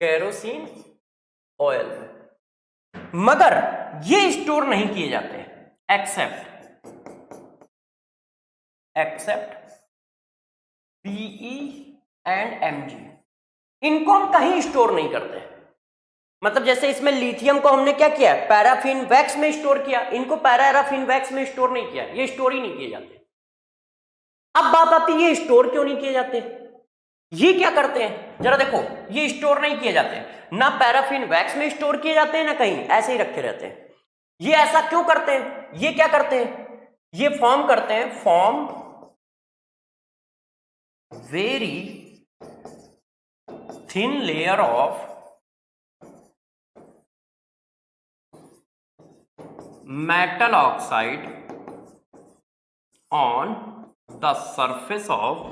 केरोसिन ऑयल में, मगर ये स्टोर नहीं किए जाते एक्सेप्ट Pe एंड Mg, इनको हम कहीं स्टोर नहीं करते। मतलब जैसे इसमें लिथियम को हमने क्या किया, पैराफिन वैक्स में स्टोर किया, इनको पैराफिन वैक्स में स्टोर नहीं किया, ये स्टोर ही नहीं किए जाते। अब बात आती है ये स्टोर क्यों नहीं किए जाते, ये क्या करते हैं, जरा देखो, ये स्टोर नहीं किए जाते, ना पैराफिन वैक्स में स्टोर किए जाते हैं ना कहीं, ऐसे ही रखे रहते हैं। ये ऐसा क्यों करते हैं, ये क्या करते हैं, ये फॉर्म करते हैं, form very thin layer of metal oxide on the surface of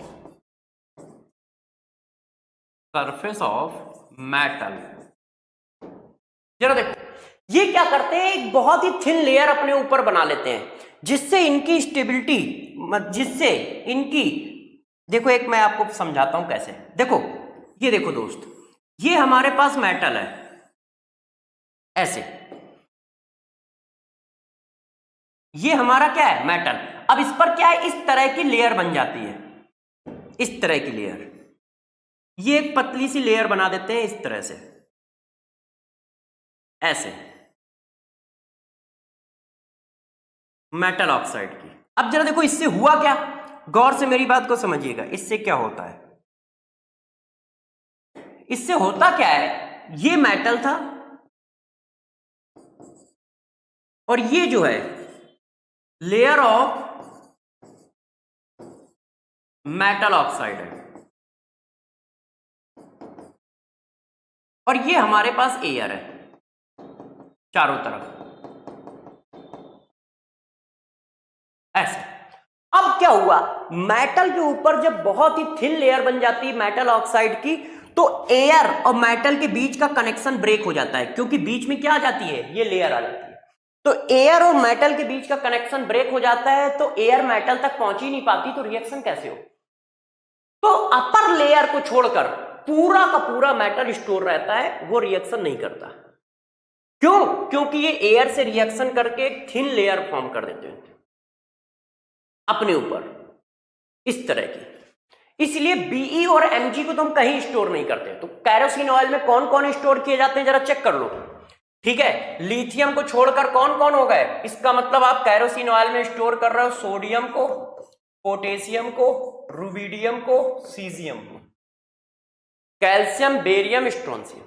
metal। जरा देखो, ये क्या करते हैं, एक बहुत ही थिन लेयर अपने ऊपर बना लेते हैं, जिससे इनकी स्टेबिलिटी, जिससे इनकी, देखो एक मैं आपको समझाता हूं कैसे। देखो, ये देखो दोस्त, ये हमारे पास मेटल है ऐसे, ये हमारा क्या है, मेटल। अब इस पर क्या है, इस तरह की लेयर बन जाती है, इस तरह की लेयर, ये एक पतली सी लेयर बना देते हैं इस तरह से, ऐसे, मेटल ऑक्साइड की। अब जरा देखो इससे हुआ क्या, गौर से मेरी बात को समझिएगा, इससे क्या होता है, इससे होता क्या है, ये मेटल था और ये जो है लेयर ऑफ मेटल ऑक्साइड है, और ये हमारे पास एयर है चारों तरफ ऐसे। अब क्या हुआ, मेटल के ऊपर जब बहुत ही थिन लेयर बन जाती है मेटल ऑक्साइड की, तो एयर और मेटल के बीच का कनेक्शन ब्रेक हो जाता है, क्योंकि बीच में क्या आ जाती है, ये लेयर आ जाती है। तो एयर और मेटल के बीच का कनेक्शन ब्रेक हो जाता है, तो एयर मेटल तक पहुंच ही नहीं पाती, तो रिएक्शन कैसे हो। तो अपर लेयर को छोड़कर पूरा का पूरा मेटल स्टोर रहता है, वो रिएक्शन नहीं करता। क्यों? क्योंकि ये एयर से रिएक्शन करके एक थिन लेयर फॉर्म कर देते हैं अपने ऊपर, इस तरह की। इसलिए बीई और एमजी को तो हम कहीं स्टोर नहीं करते। तो कैरोसिन ऑयल में कौन कौन स्टोर किए जाते हैं जरा चेक कर लो, ठीक है। लिथियम को छोड़कर कौन कौन हो गए, इसका मतलब आप कैरोसिन ऑयल में स्टोर कर रहे हो सोडियम को, पोटेशियम को, रुबिडियम को, सीजियम को, कैल्शियम, बेरियम, स्ट्रोंशियम।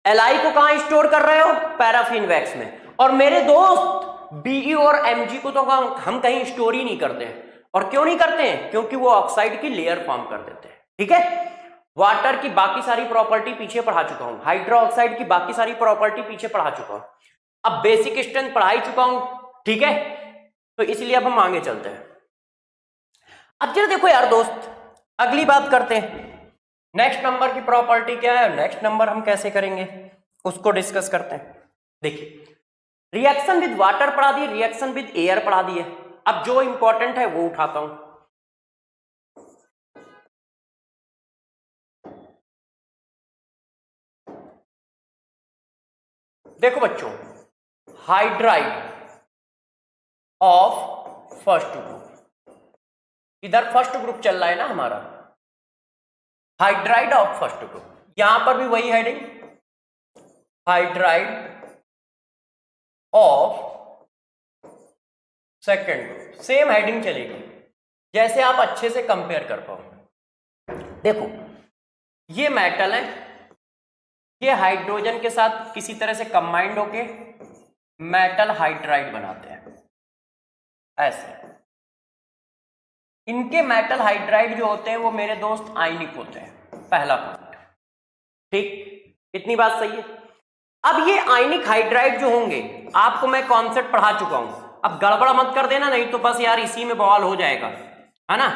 एलआई को कहां स्टोर कर रहे हो, पैराफिन वैक्स में। और मेरे दोस्त बीई और एमजी को तो हम कहीं स्टोर ही नहीं करते हैं। और क्यों नहीं करते हैं, क्योंकि वो ऑक्साइड की लेयर फॉर्म कर देते हैं, ठीक है। वाटर की बाकी सारी प्रॉपर्टी पीछे पढ़ा चुका हूं, हाइड्रो ऑक्साइड की बाकी सारी प्रॉपर्टी पीछे पढ़ा चुका हूं, अब बेसिक स्ट्रेंथ पढ़ा ही चुका हूं, ठीक है। तो इसलिए अब हम आगे चलते हैं। अब जरा देखो यार दोस्त, अगली बात करते हैं, नेक्स्ट नंबर की प्रॉपर्टी क्या है, नेक्स्ट नंबर हम कैसे करेंगे उसको डिस्कस करते हैं। देखिए, रिएक्शन विद वाटर पढ़ा दी, रिएक्शन विद एयर पढ़ा दी है। अब जो इंपॉर्टेंट है वो उठाता हूं। देखो बच्चों, हाइड्राइड ऑफ फर्स्ट ग्रुप, इधर फर्स्ट ग्रुप चल रहा है ना हमारा, हाइड्राइड ऑफ फर्स्ट ग्रुप, यहां पर भी वही heading, hydride of second group, same heading चलेगी, जैसे आप अच्छे से कंपेयर कर पाओ। देखो, ये मेटल है, ये हाइड्रोजन के साथ किसी तरह से कंबाइंड होके मेटल हाइड्राइड बनाते हैं ऐसे। इनके मेटल हाइड्राइड जो होते हैं वो मेरे दोस्त आयनिक होते हैं, पहला पॉइंट, ठीक, इतनी बात सही है। अब ये आयनिक हाइड्राइड जो होंगे, आपको मैं कॉन्सेप्ट पढ़ा चुका हूं, अब गड़बड़ मत कर देना, नहीं तो बस यार इसी में बवाल हो जाएगा, है ना।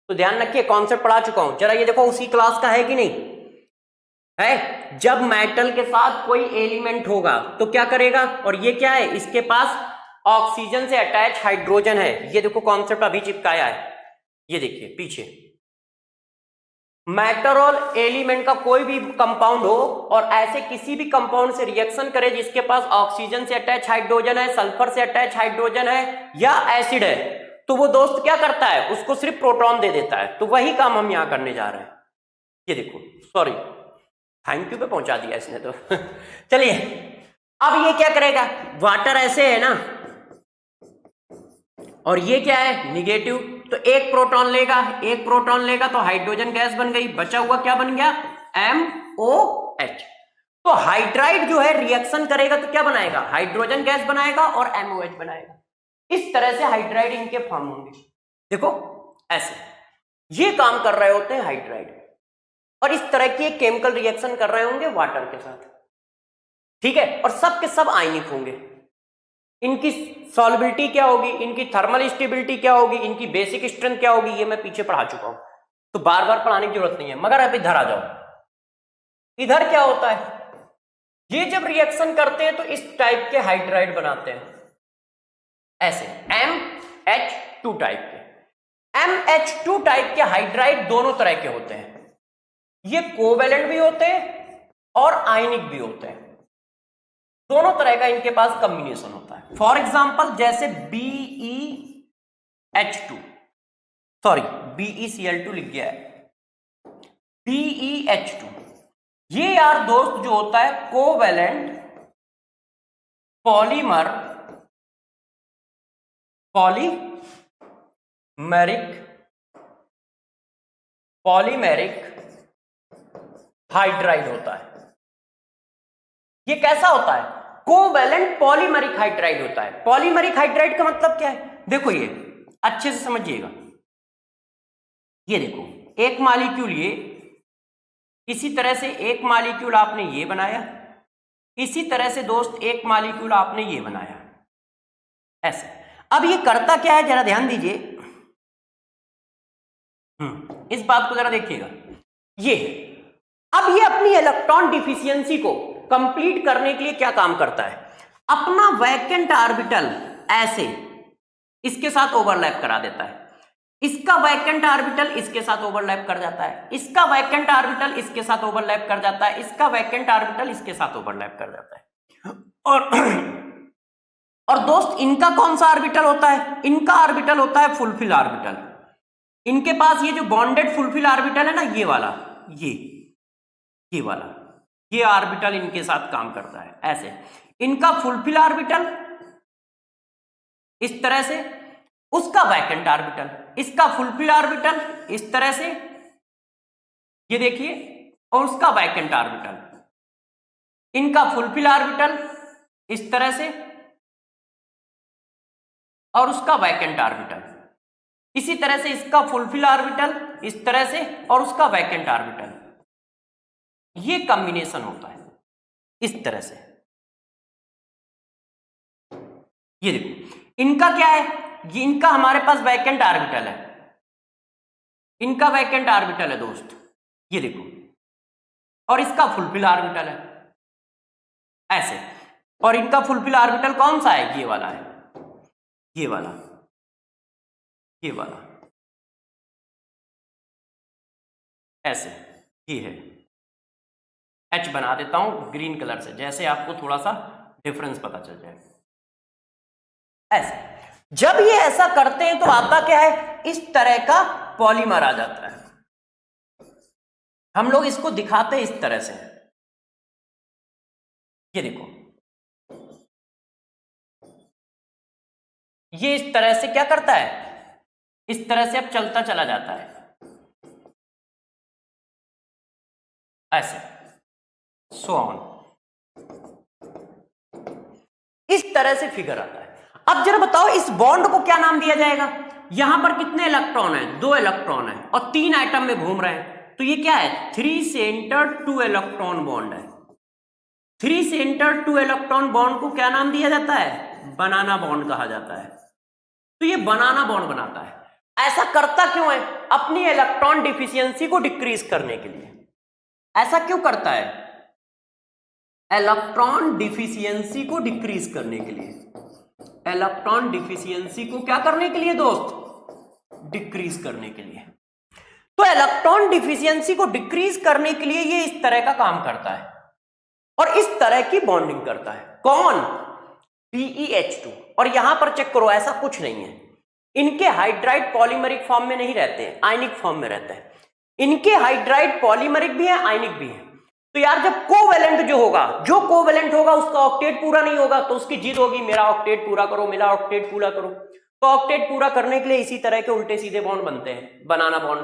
तो ध्यान रखिए, कॉन्सेप्ट पढ़ा चुका हूं। जरा ये देखो, उसी क्लास का है कि नहीं है। जब मेटल के साथ कोई एलिमेंट होगा तो क्या करेगा, और ये क्या है, इसके पास ऑक्सीजन से अटैच हाइड्रोजन है, ये देखो कॉन्सेप्ट अभी चिपकाया है, ये देखिए पीछे। मैटर और एलिमेंट का कोई भी कंपाउंड हो और ऐसे किसी भी कंपाउंड से रिएक्शन करे जिसके पास ऑक्सीजन से अटैच हाइड्रोजन है, सल्फर से अटैच हाइड्रोजन है या एसिड है, तो वो दोस्त क्या करता है, उसको सिर्फ प्रोटॉन दे देता है। तो वही काम हम यहां करने जा रहे हैं। ये देखो, सॉरी, थैंक यू पे पहुंचा दिया इसने तो चलिए, अब ये क्या करेगा, वाटर ऐसे है ना, और ये क्या है, निगेटिव, तो एक प्रोटॉन लेगा, एक प्रोटॉन लेगा तो हाइड्रोजन गैस बन गई, बचा हुआ क्या बन गया, MOH। तो हाइड्राइड जो है रिएक्शन करेगा तो क्या बनाएगा, हाइड्रोजन गैस बनाएगा और MOH बनाएगा। इस तरह से हाइड्राइड इनके फॉर्म होंगे, देखो ऐसे, ये काम कर रहे होते हैं हाइड्राइड, और इस तरह की एक केमिकल रिएक्शन कर रहे होंगे वाटर के साथ, ठीक है। और सब के सब आयनिक होंगे। इनकी सॉल्युबिलिटी क्या होगी, इनकी थर्मल स्टेबिलिटी क्या होगी, इनकी बेसिक स्ट्रेंथ क्या होगी, ये मैं पीछे पढ़ा चुका हूं, तो बार बार पढ़ाने की जरूरत नहीं है। मगर अब इधर आ जाओ, इधर क्या होता है, ये जब रिएक्शन करते हैं तो इस टाइप के हाइड्राइड बनाते हैं ऐसे, MH2 टाइप के। MH2 टाइप के हाइड्राइड दोनों तरह के होते हैं, ये कोवेलेंट भी होते हैं और आयनिक भी होते हैं, दोनों तरह का इनके पास कॉम्बिनेशन होता है। फॉर एग्जांपल जैसे BeH2, सॉरी BeCl2 लिख गया है, BeH2, ये यार दोस्त जो होता है कोवेलेंट पॉलीमर, पॉलीमेरिक हाइड्राइड होता है। ये कैसा होता है? कोवैलेंट पॉलीमरिक हाइड्राइड होता है। पॉलीमरिक हाइड्राइड का मतलब क्या है? देखो ये अच्छे से समझिएगा। ये देखो एक मॉलिक्यूल, ये इसी तरह से एक मॉलिक्यूल आपने ये बनाया, इसी तरह से दोस्त एक मॉलिक्यूल आपने ये बनाया, ऐसे। अब ये करता क्या है, जरा ध्यान दीजिए, इस बात को जरा देखिएगा। ये अब ये अपनी इलेक्ट्रॉन डिफिशियंसी को कंप्लीट करने के लिए क्या काम करता है? अपना वैकेंट ऑर्बिटल ऐसे इसके साथ ओवरलैप करा देता है, इसका वैकेंट ऑर्बिटल इसके साथ ओवरलैप कर जाता है, इसका वैकेंट ऑर्बिटल इसके साथ ओवरलैप कर जाता है, इसका वैकेंट ऑर्बिटल इसके साथ ओवरलैप कर जाता है। और दोस्त इनका कौन सा ऑर्बिटल होता है? इनका ऑर्बिटल होता है फुलफिल ऑर्बिटल। इनके पास ये जो बॉन्डेड फुलफिल ऑर्बिटल है ना, ये वाला, ये वाला, ये ऑर्बिटल इनके साथ काम करता है ऐसे। इनका फुलफिल ऑर्बिटल इस तरह से, उसका वैकेंट ऑर्बिटल, इसका फुलफिल ऑर्बिटल इस तरह से, ये देखिए, और उसका वैकेंट ऑर्बिटल, इनका फुलफिल ऑर्बिटल इस तरह से और उसका वैकेंट ऑर्बिटल, इसी तरह से इसका फुलफिल ऑर्बिटल इस तरह से और उसका वैकेंट ऑर्बिटल। ये कॉम्बिनेशन होता है इस तरह से। ये देखो इनका क्या है, ये इनका हमारे पास वैकेंट ऑर्बिटल है, इनका वैकेंट ऑर्बिटल है दोस्त, ये देखो, और इसका फुलफिल ऑर्बिटल है ऐसे। और इनका फुलफिल ऑर्बिटल कौन सा है? ये वाला है, ये वाला, ये वाला ऐसे, ये है। H बना देता हूं ग्रीन कलर से, जैसे आपको थोड़ा सा डिफरेंस पता चल जाए ऐसे। जब ये ऐसा करते हैं तो आता क्या है? इस तरह का पॉलीमर आ जाता है। हम लोग इसको दिखाते हैं इस तरह से, ये देखो, ये इस तरह से क्या करता है? इस तरह से अब चलता चला जाता है ऐसे, सो ऑन, इस तरह से फिगर आता है। अब जरा बताओ इस बॉन्ड को क्या नाम दिया जाएगा? यहां पर कितने इलेक्ट्रॉन है? 2 इलेक्ट्रॉन है और 3 एटम में घूम रहे हैं, तो ये क्या है? 3 सेंटर 2 इलेक्ट्रॉन बॉन्ड है। 3 सेंटर 2 इलेक्ट्रॉन बॉन्ड को क्या नाम दिया जाता है? बनाना बॉन्ड कहा जाता है। तो ये बनाना बॉन्ड बनाता है। ऐसा करता क्यों है? अपनी इलेक्ट्रॉन डिफिशियंसी को डिक्रीज करने के लिए। ऐसा क्यों करता है? इलेक्ट्रॉन डिफिशियंसी को डिक्रीज करने के लिए। इलेक्ट्रॉन डिफिशियंसी को क्या करने के लिए दोस्त? डिक्रीज करने के लिए। तो इलेक्ट्रॉन डिफिशियंसी को डिक्रीज करने के लिए ये इस तरह का काम करता है और इस तरह की बॉन्डिंग करता है। कौन? BeH2। और यहां पर चेक करो, ऐसा कुछ नहीं है, इनके हाइड्राइड पॉलीमरिक फॉर्म में नहीं रहते हैं, आयनिक फॉर्म में रहते हैं। इनके हाइड्राइड पॉलीमरिक भी है, आयनिक भी है। तो यार जब कोवेलेंट जो होगा, जो कोवेलेंट होगा उसका ऑक्टेट पूरा नहीं होगा तो उसकी जिद होगी मेरा ऑक्टेट पूरा करो, मेरा ऑक्टेट पूरा करो। तो ऑक्टेट पूरा करने के लिए इसी तरह के उल्टे सीधे बॉन्ड बनते हैं, बनाना बॉन्ड।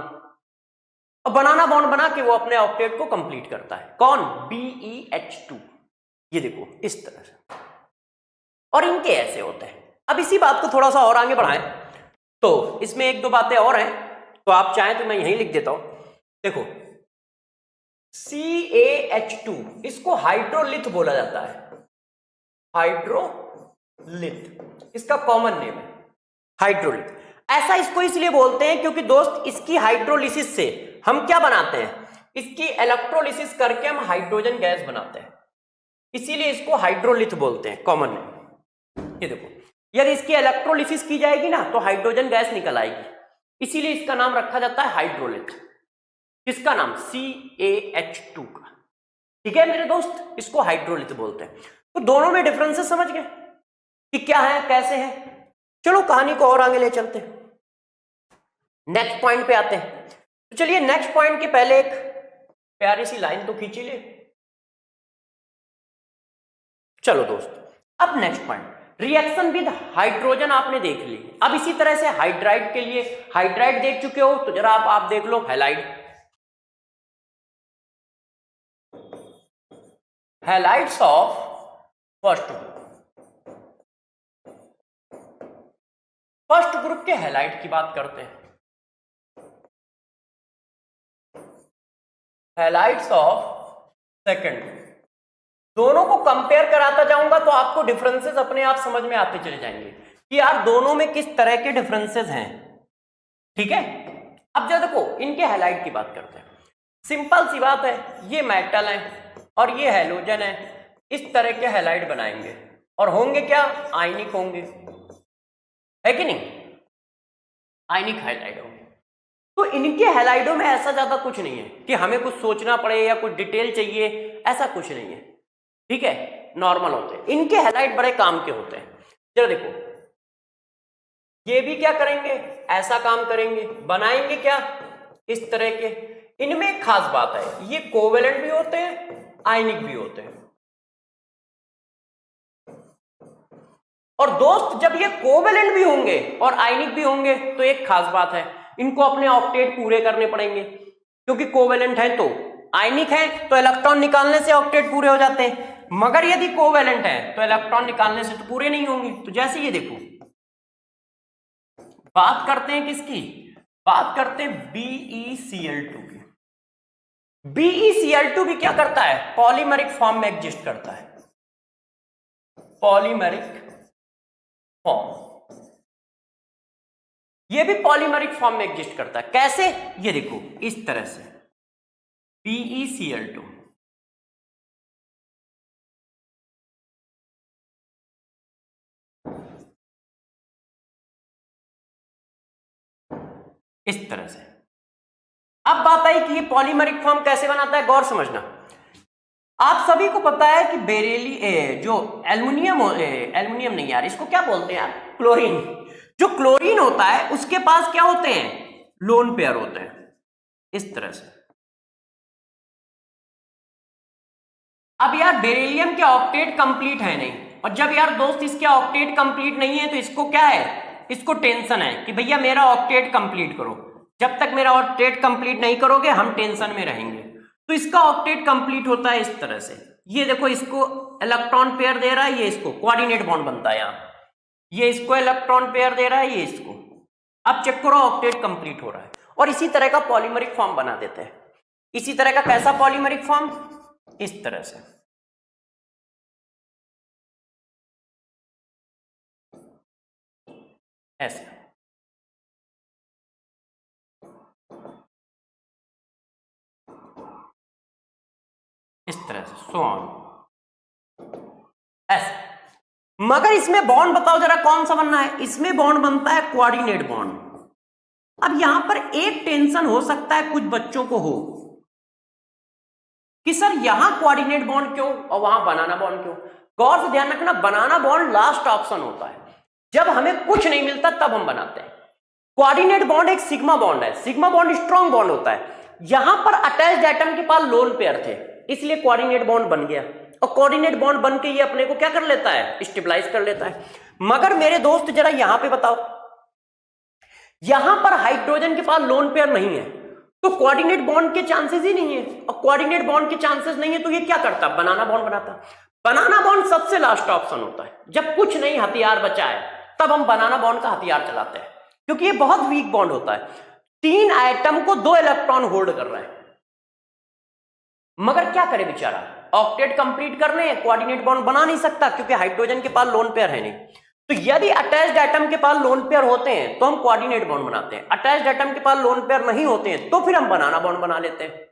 और बनाना बॉन्ड बना के वो अपने ऑक्टेट को कंप्लीट करता है। कौन? BeH2। ये देखो इस तरह से, और इनके ऐसे होते हैं। अब इसी बात को थोड़ा सा और आगे बढ़ाएं तो इसमें 1-2 बातें और हैं, तो आप चाहें तो मैं यहीं लिख देता हूं। देखो CaH2, इसको हाइड्रोलिथ बोला जाता है, हाइड्रोलिथ इसका कॉमन नेम है, हाइड्रोलिथ। ऐसा इसको इसलिए बोलते हैं क्योंकि दोस्त इसकी हाइड्रोलिसिस से हम क्या बनाते हैं? इसकी इलेक्ट्रोलिसिस करके हम हाइड्रोजन गैस बनाते हैं, इसीलिए इसको हाइड्रोलिथ बोलते हैं, कॉमन नेम। ये देखो, यदि इसकी इलेक्ट्रोलिसिस की जाएगी ना तो हाइड्रोजन गैस निकल आएगी, इसीलिए इसका नाम रखा जाता है हाइड्रोलिथ। किसका नाम? CaH2 का। ठीक है मेरे दोस्त, इसको हाइड्रोलिथ बोलते हैं। तो दोनों में डिफरेंसेस समझ गए कि क्या है, कैसे है। चलो कहानी को और आगे ले चलते हैं, नेक्स्ट पॉइंट पे आते हैं। तो चलिए नेक्स्ट पॉइंट के पहले एक प्यारी सी लाइन तो खींची ले। चलो दोस्त, अब next point, reaction with hydrogen आपने देख ली। अब इसी तरह से हाइड्राइड के लिए, हाइड्राइड देख चुके हो तो जरा आप देख लो halide. Halides of first group. First group के हैलाइड की बात करते हैं। हैलाइड्स ऑफ सेकंड ग्रुप, दोनों को कंपेयर कराता जाऊंगा तो आपको डिफरेंसेस अपने आप समझ में आते चले जाएंगे कि यार दोनों में किस तरह के डिफरेंसेस हैं। ठीक है, अब जरा देखो इनके हैलाइड की बात करते हैं। सिंपल सी बात है, ये मेटल है और ये हैलोजन है, इस तरह के हैलाइड बनाएंगे और होंगे क्या, आयनिक होंगे, है कि नहीं, आयनिक हैलाइड होंगे। तो इनके हैलाइडों में ऐसा ज्यादा कुछ नहीं है कि हमें कुछ सोचना पड़े या कुछ डिटेल चाहिए, ऐसा कुछ नहीं है। ठीक है, नॉर्मल होते हैं इनके हैलाइड, बड़े काम के होते हैं। जरा देखो ये भी क्या करेंगे, ऐसा काम करेंगे, बनाएंगे क्या, इस तरह के। इनमें एक खास बात है, ये कोवेलेंट भी होते हैं, आयनिक भी होते हैं। और दोस्त जब ये कोवेलेंट भी होंगे और आयनिक भी होंगे तो एक खास बात है, इनको अपने ऑक्टेट पूरे करने पड़ेंगे, क्योंकि कोवेलेंट है तो आयनिक है तो इलेक्ट्रॉन निकालने से ऑक्टेट पूरे हो जाते हैं, मगर यदि कोवेलेंट है तो इलेक्ट्रॉन निकालने से तो पूरे नहीं होंगे। तो जैसे ये देखो, बात करते हैं किसकी, बात करते हैं BeCl2 की। BeCl2 भी क्या करता है, पॉलीमरिक फॉर्म में एग्जिस्ट करता है, पॉलीमरिक फॉर्म। ये भी पॉलीमरिक फॉर्म में एग्जिस्ट करता है। कैसे, ये देखो इस तरह से BeCl2, इस तरह से। अब बात आई कि ये पॉलीमरिक फॉर्म कैसे बनाता है, गौर समझना। आप सभी को पता है कि बेरेली जो एल्युमिनियम नहीं यार, इसको क्या बोलते हैं यार, क्लोरीन। जो क्लोरीन होता है उसके पास क्या होते हैं, लोन पेयर होते हैं, इस तरह से। अब यार बेरिलियम के ऑक्टेट कंप्लीट है नहीं, और जब यार दोस्त इसके ऑक्टेट कंप्लीट नहीं है तो इसको क्या है, इसको टेंशन है कि भैया मेरा ऑक्टेट कंप्लीट करो। जब तक मेरा ऑक्टेट कंप्लीट नहीं करोगे हम टेंशन में रहेंगे। तो इसका ऑक्टेट कंप्लीट होता है इस तरह से। ये देखो इसको इलेक्ट्रॉन पेयर दे रहा है, ये इसको कोऑर्डिनेट बॉन्ड बनता है यहाँ, ये इसको इलेक्ट्रॉन पेयर दे रहा है, ये इसको। अब चेक करो ऑक्टेट कंप्लीट हो रहा है, और इसी तरह का पॉलीमरिक फॉर्म बना देते हैं। इसी तरह का कैसा पॉलीमरिक फॉर्म, इस तरह से। ऐसे इस तरह से, सो ऑन, ऐसे। मगर इसमें बॉन्ड बताओ जरा कौन सा बनना है, इसमें बॉन्ड बनता है कोऑर्डिनेट बॉन्ड। अब यहां पर एक टेंशन हो सकता है कुछ बच्चों को हो कि सर यहां कोऑर्डिनेट बॉन्ड क्यों और वहां बनाना बॉन्ड क्यों। गौर से ध्यान रखना, बनाना बॉन्ड लास्ट ऑप्शन होता है, जब हमें कुछ नहीं मिलता तब हम बनाते हैं। कोऑर्डिनेट बॉन्ड एक सिग्मा बॉन्ड है, सिग्मा बॉन्ड स्ट्रॉन्ग बॉन्ड होता है। यहां पर अटैच्ड एटम के पास लोन पेयर थे, इसलिए कोऑर्डिनेट बॉन्ड बन गया, और कोऑर्डिनेट बॉन्ड बन के ये अपने को क्या कर लेता है, स्टेबलाइज कर लेता है। मगर मेरे दोस्त जरा यहां पे बताओ, यहां पर हाइड्रोजन के पास लोन पेयर नहीं है, तो कोऑर्डिनेट बॉन्ड के चांसेस ही नहीं है, और कोऑर्डिनेट बॉन्ड के चांसेस नहीं है तो ये क्या करता, बनाना बॉन्ड बनाता। बनाना बॉन्ड सबसे लास्ट ऑप्शन होता है, जब कुछ नहीं हथियार बचा है तब हम बनाना बॉन्ड का हथियार चलाते हैं, क्योंकि ये बहुत वीक बॉन्ड होता है। 3 एटम को 2 इलेक्ट्रॉन होल्ड कर रहा है, मगर क्या करे बेचारा, ऑक्टेट कंप्लीट करने हैं, कोऑर्डिनेट बॉन्ड बना नहीं सकता क्योंकि हाइड्रोजन के पास लोन पेयर है नहीं। तो यदि अटैच्ड एटम के पास लोन पेयर होते हैं तो हम कोऑर्डिनेट बॉन्ड बनाते हैं, अटैच्ड एटम के पास लोन पेयर नहीं होते हैं तो फिर हम बनाना बॉन्ड बना लेते हैं।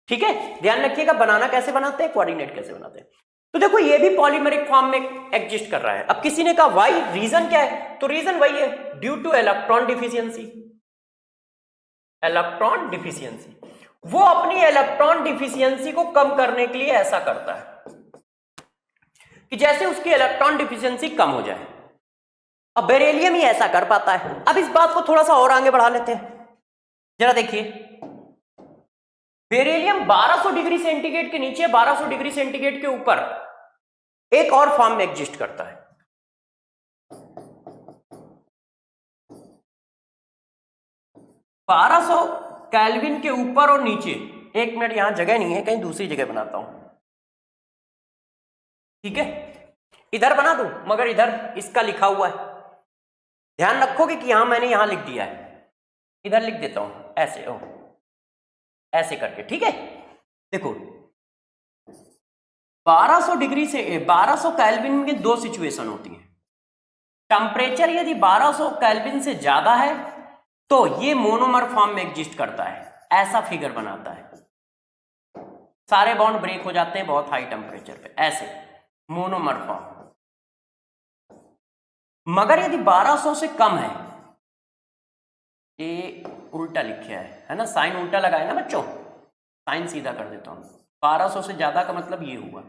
ठीक है, ध्यान रखिएगा, बनाना कैसे बनाते हैं, कोऑर्डिनेट कैसे बनाते हैं। तो देखो ये भी पॉलीमरिक फॉर्म में एग्जिस्ट कर रहा है। अब किसी ने कहा वाई, रीजन क्या है, तो रीजन वही है, due two electron deficiency. Electron deficiency, वो अपनी इलेक्ट्रॉन डिफिशियंसी को कम करने के लिए ऐसा करता है कि जैसे उसकी इलेक्ट्रॉन डिफिशियंसी कम हो जाए। अब बेरिलियम ही ऐसा कर पाता है। अब इस बात को थोड़ा सा और आगे बढ़ा लेते हैं, जरा देखिए। बेरिलियम 1200 डिग्री सेंटीग्रेड के नीचे, 1200 डिग्री सेंटीग्रेड के ऊपर एक और फॉर्म में एग्जिस्ट करता है। 1200 केल्विन के ऊपर और नीचे, एक मिनट यहां जगह नहीं है, कहीं दूसरी जगह बनाता हूं। ठीक है, इधर बना दूं, मगर इधर इसका लिखा हुआ है, ध्यान रखोगे कि यहां मैंने यहां लिख दिया है, इधर लिख देता हूं ऐसे, ओ ऐसे करके, ठीक है। देखो 1200 डिग्री से 1200 केल्विन में दो सिचुएशन होती है। टेम्परेचर यदि 1200 केल्विन से ज्यादा है तो ये मोनोमर फॉर्म में एग्जिस्ट करता है, ऐसा फिगर बनाता है, सारे बॉन्ड ब्रेक हो जाते हैं बहुत हाई टेम्परेचर पे, ऐसे मोनोमर फॉर्म। मगर यदि 1200 से कम है, ये उल्टा लिखा है ना, साइन उल्टा लगाए ना बच्चों, साइन सीधा कर देता हूं। 1200 से ज्यादा का मतलब ये हुआ,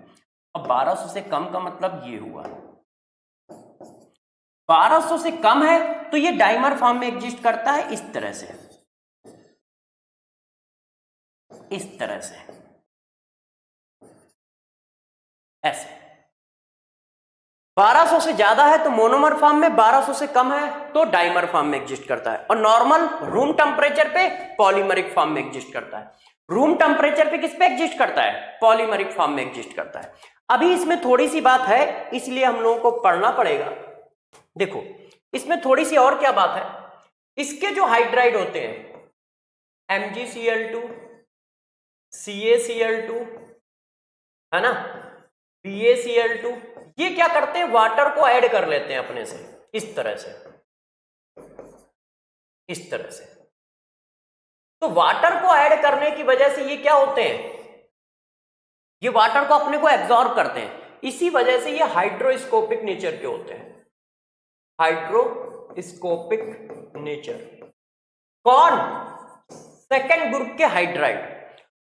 और 1200 से कम का मतलब ये हुआ। 1200 से कम है तो ये डाइमर फॉर्म में एग्जिस्ट करता है, इस तरह से, इस तरह से, ऐसे। 1200 से ज्यादा है तो मोनोमर फॉर्म में, 1200 से कम है तो डाइमर फॉर्म में एग्जिस्ट करता है, और नॉर्मल रूम टेम्परेचर पे पॉलीमरिक फॉर्म में एग्जिस्ट करता है। रूम टेम्परेचर पे किस पे एग्जिस्ट करता है? पॉलीमरिक फॉर्म में एग्जिस्ट करता है। अभी इसमें थोड़ी सी बात है, इसलिए हम लोगों को पढ़ना पड़ेगा। देखो इसमें थोड़ी सी और क्या बात है, इसके जो हाइड्राइड होते हैं MgCl2, CaCl2, है ना, BaCl2, ये क्या करते हैं, वाटर को ऐड कर लेते हैं अपने से, इस तरह से, इस तरह से। तो वाटर को ऐड करने की वजह से ये क्या होते हैं, ये वाटर को अपने को एब्जॉर्ब करते हैं, इसी वजह से ये हाइड्रोस्कोपिक नेचर के होते हैं, हाइड्रोस्कोपिक नेचर। कौन? सेकेंड ग्रुप के हाइड्राइड।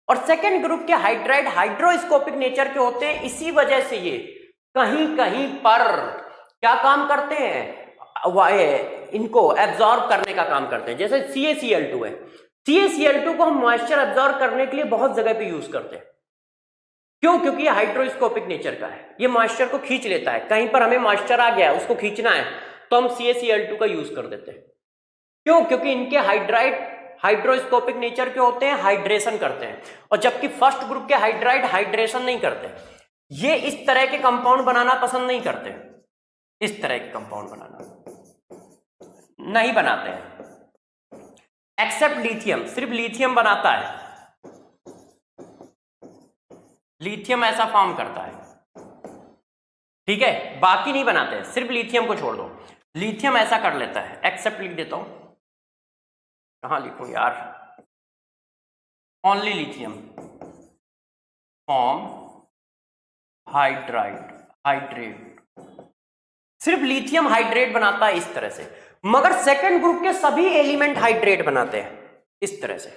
और सेकेंड ग्रुप के हाइड्राइड हाइड्रोस्कोपिक नेचर के होते हैं, इसी वजह से ये कहीं कहीं पर क्या काम करते हैं, इनको एब्जॉर्ब करने का काम करते हैं। जैसे CaCl2 है, CaCl2 को हम मॉइस्चर एब्जॉर्ब करने के लिए बहुत जगह पे यूज करते हैं। क्यों? क्योंकि ये हाइड्रोस्कोपिक नेचर का है, ये मॉइस्चर को खींच लेता है। कहीं पर हमें मॉइस्चर आ गया है, उसको खींचना है, तो हम CaCl2 का यूज कर देते हैं। क्यों? क्योंकि इनके हाइड्राइड हाइड्रोस्कोपिक नेचर के होते हैं, हाइड्रेशन करते हैं, और जबकि फर्स्ट ग्रुप के हाइड्राइड हाइड्रेशन नहीं करते, ये इस तरह के कंपाउंड बनाना पसंद नहीं करते, इस तरह के कंपाउंड बनाना नहीं बनाते हैं। एक्सेप्ट लिथियम, सिर्फ लिथियम बनाता है, लिथियम ऐसा फॉर्म करता है, ठीक है, बाकी नहीं बनाते हैं, सिर्फ लिथियम को छोड़ दो, लिथियम ऐसा कर लेता है। एक्सेप्ट लिख देता हूं, कहां लिखूं यार, ओनली लिथियम फॉर्म हाइड्रेट, सिर्फ लिथियम हाइड्रेट बनाता है इस तरह से। मगर सेकंड ग्रुप के सभी एलिमेंट हाइड्रेट बनाते हैं इस तरह से,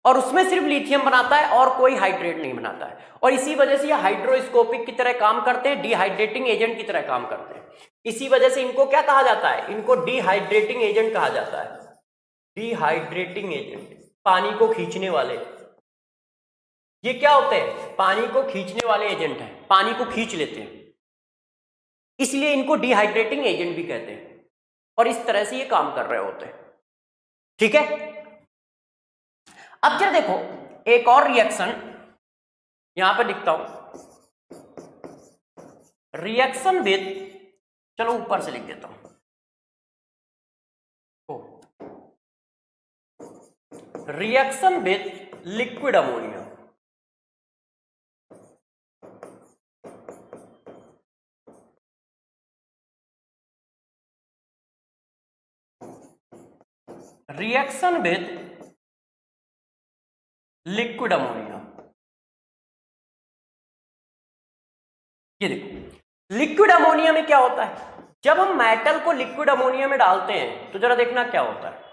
और उसमें सिर्फ लिथियम बनाता है और कोई हाइड्रेट नहीं बनाता है, और इसी वजह से ये हाइड्रोस्कोपिक की तरह काम करते हैं, डिहाइड्रेटिंग एजेंट की तरह काम करते हैं। इसी वजह से इनको क्या कहा जाता है, इनको डिहाइड्रेटिंग एजेंट कहा जाता है, डिहाइड्रेटिंग एजेंट, पानी को खींचने वाले। ये क्या होते हैं? पानी को खींचने वाले एजेंट हैं, पानी को खींच लेते हैं, इसलिए इनको डिहाइड्रेटिंग एजेंट भी कहते हैं, और इस तरह से ये काम कर रहे होते हैं, ठीक है। अब जरा देखो एक और रिएक्शन यहां पर लिखता हूं, रिएक्शन विद, चलो ऊपर से लिख देता हूं, reaction with liquid ammonia. Reaction with liquid ammonia, ये देखो लिक्विड अमोनिया में क्या होता है, जब हम मेटल को लिक्विड अमोनिया में डालते हैं तो जरा देखना क्या होता है।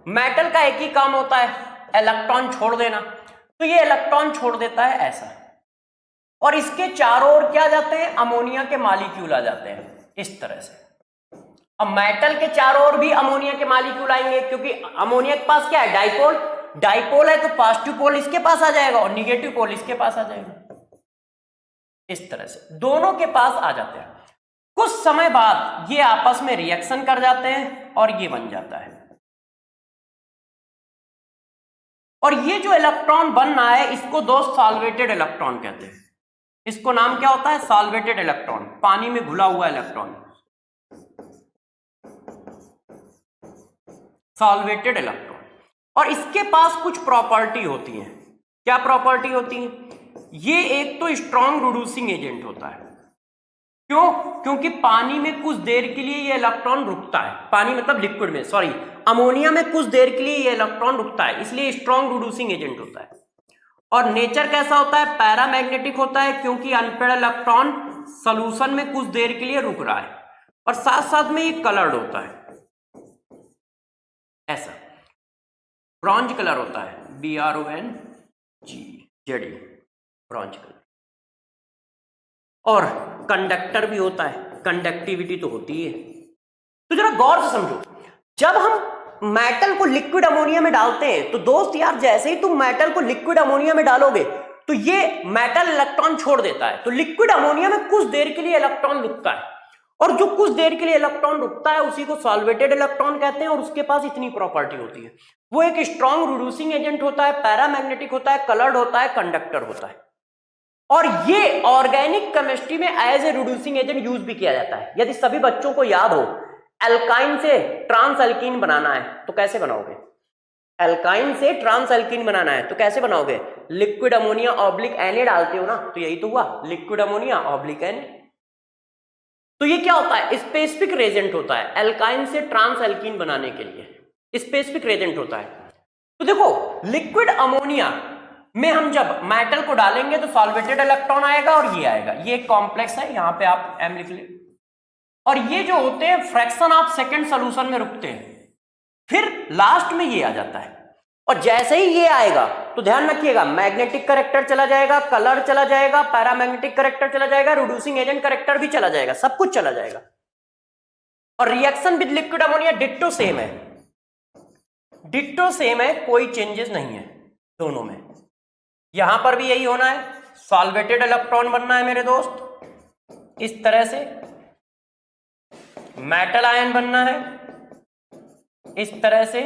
मेटल का एक ही काम होता है, इलेक्ट्रॉन छोड़ देना, तो ये इलेक्ट्रॉन छोड़ देता है ऐसा, और इसके चारों ओर क्या जाते हैं, अमोनिया के मॉलिक्यूल आ जाते हैं इस तरह से। अब मेटल के चारों ओर भी अमोनिया के मॉलिक्यूल आएंगे, क्योंकि अमोनिया के पास क्या है, डाइपोल, डाइपोल है तो पॉजिटिव पोल इसके पास आ जाएगा और निगेटिव पोल इसके पास आ जाएगा, इस तरह से दोनों के पास आ जाते हैं। कुछ समय बाद ये आपस में रिएक्शन कर जाते हैं और ये बन जाता है, और ये जो इलेक्ट्रॉन बन रहा है इसको दोस्त सॉल्वेटेड इलेक्ट्रॉन कहते हैं। इसको नाम क्या होता है? सॉल्वेटेड इलेक्ट्रॉन, पानी में घुला हुआ इलेक्ट्रॉन, सॉल्वेटेड इलेक्ट्रॉन। और इसके पास कुछ प्रॉपर्टी होती है। क्या प्रॉपर्टी होती है? ये एक तो स्ट्रॉन्ग रिड्यूसिंग एजेंट होता है। क्यों? क्योंकि पानी में कुछ देर के लिए ये इलेक्ट्रॉन रुकता है, पानी मतलब लिक्विड में, सॉरी अमोनिया में कुछ देर के लिए ये इलेक्ट्रॉन रुकता है, इसलिए स्ट्रॉन्ग रिड्यूसिंग एजेंट होता है। और नेचर कैसा होता है? पैरामैग्नेटिक होता है, क्योंकि अनपेयर्ड इलेक्ट्रॉन सॉल्यूशन में कुछ देर के लिए रुक रहा है। और साथ साथ में ये कलर्ड होता है, ऐसा ब्रॉन्ज कलर होता है, BRONGZE, ब्रॉन्ज कलर। और कंडक्टर भी होता है, कंडक्टिविटी तो होती है। तो जरा गौर से समझो, जब हम मेटल को लिक्विड अमोनिया में डालते हैं तो दोस्त यार जैसे ही तुम मेटल को लिक्विड अमोनिया में डालोगे तो ये मेटल इलेक्ट्रॉन छोड़ देता है, तो लिक्विड अमोनिया में कुछ देर के लिए इलेक्ट्रॉन रुकता है, और जो कुछ देर के लिए इलेक्ट्रॉन रुकता है उसी को सॉल्वेटेड इलेक्ट्रॉन कहते हैं। और उसके पास इतनी प्रॉपर्टी होती है, वो एक स्ट्रॉन्ग रिड्यूसिंग एजेंट होता है, पैरामैग्नेटिक होता है, कलर्ड होता है, कंडक्टर होता है। और ये ऑर्गेनिक केमिस्ट्री में as a reducing agent use भी किया जाता है। यदि सभी बच्चों को याद हो, एल्काइन से ट्रांस एल्कीन बनाना है तो कैसे बनाओगे? एल्काइन से ट्रांस एल्कीन बनाना है तो कैसे बनाओगे? लिक्विड अमोनिया ऑब्लिक Na डालते हो ना, तो यही तो हुआ, लिक्विड अमोनिया ऑब्लिक Na। तो ये क्या होता है? स्पेसिफिक रेजेंट होता है एल्काइन से ट्रांस एल्कीन बनाने के लिए, स्पेसिफिक रेजेंट होता है। तो देखो लिक्विड अमोनिया में हम जब मेटल को डालेंगे तो सॉल्वेटेड इलेक्ट्रॉन आएगा और ये आएगा, ये एक कॉम्प्लेक्स है, यहां पे आप M लिख ले। और ये जो होते हैं फ्रैक्शन ऑफ सेकंड सॉल्यूशन में रुकते हैं, फिर लास्ट में ये आ जाता है। और जैसे ही ये आएगा तो ध्यान रखिएगा, मैग्नेटिक करेक्टर चला जाएगा, कलर चला जाएगा, पैरामैग्नेटिक करेक्टर चला जाएगा, रिड्यूसिंग एजेंट करेक्टर भी चला जाएगा, सब कुछ चला जाएगा। और reaction with liquid ammonia ditto same है, डिट्टो सेम है, कोई चेंजेस नहीं है दोनों में। यहां पर भी यही होना है, सॉल्वेटेड इलेक्ट्रॉन बनना है मेरे दोस्त, इस तरह से मेटल आयन बनना है, इस तरह से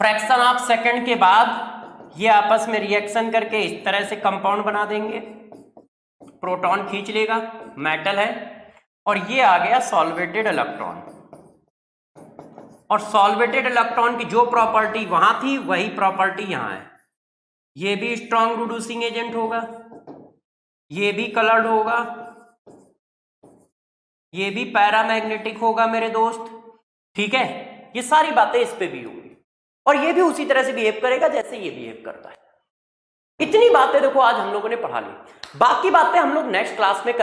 फ्रैक्शन ऑफ सेकंड के बाद ये आपस में रिएक्शन करके इस तरह से कंपाउंड बना देंगे, प्रोटॉन खींच लेगा, मेटल है, और ये आ गया सॉल्वेटेड इलेक्ट्रॉन। और सॉल्वेटेड इलेक्ट्रॉन की जो प्रॉपर्टी वहां थी वही प्रॉपर्टी यहां है। ये भी स्ट्रॉन्ग रिड्यूसिंग एजेंट होगा, ये भी कलर्ड होगा, ये भी पैरामैग्नेटिक होगा मेरे दोस्त, ठीक है। ये सारी बातें इस पे भी होंगी, और ये भी उसी तरह से बिहेव करेगा जैसे ये बिहेव करता है। इतनी बातें देखो आज हम लोगों ने पढ़ा ली, बाकी बातें हम लोग नेक्स्ट क्लास में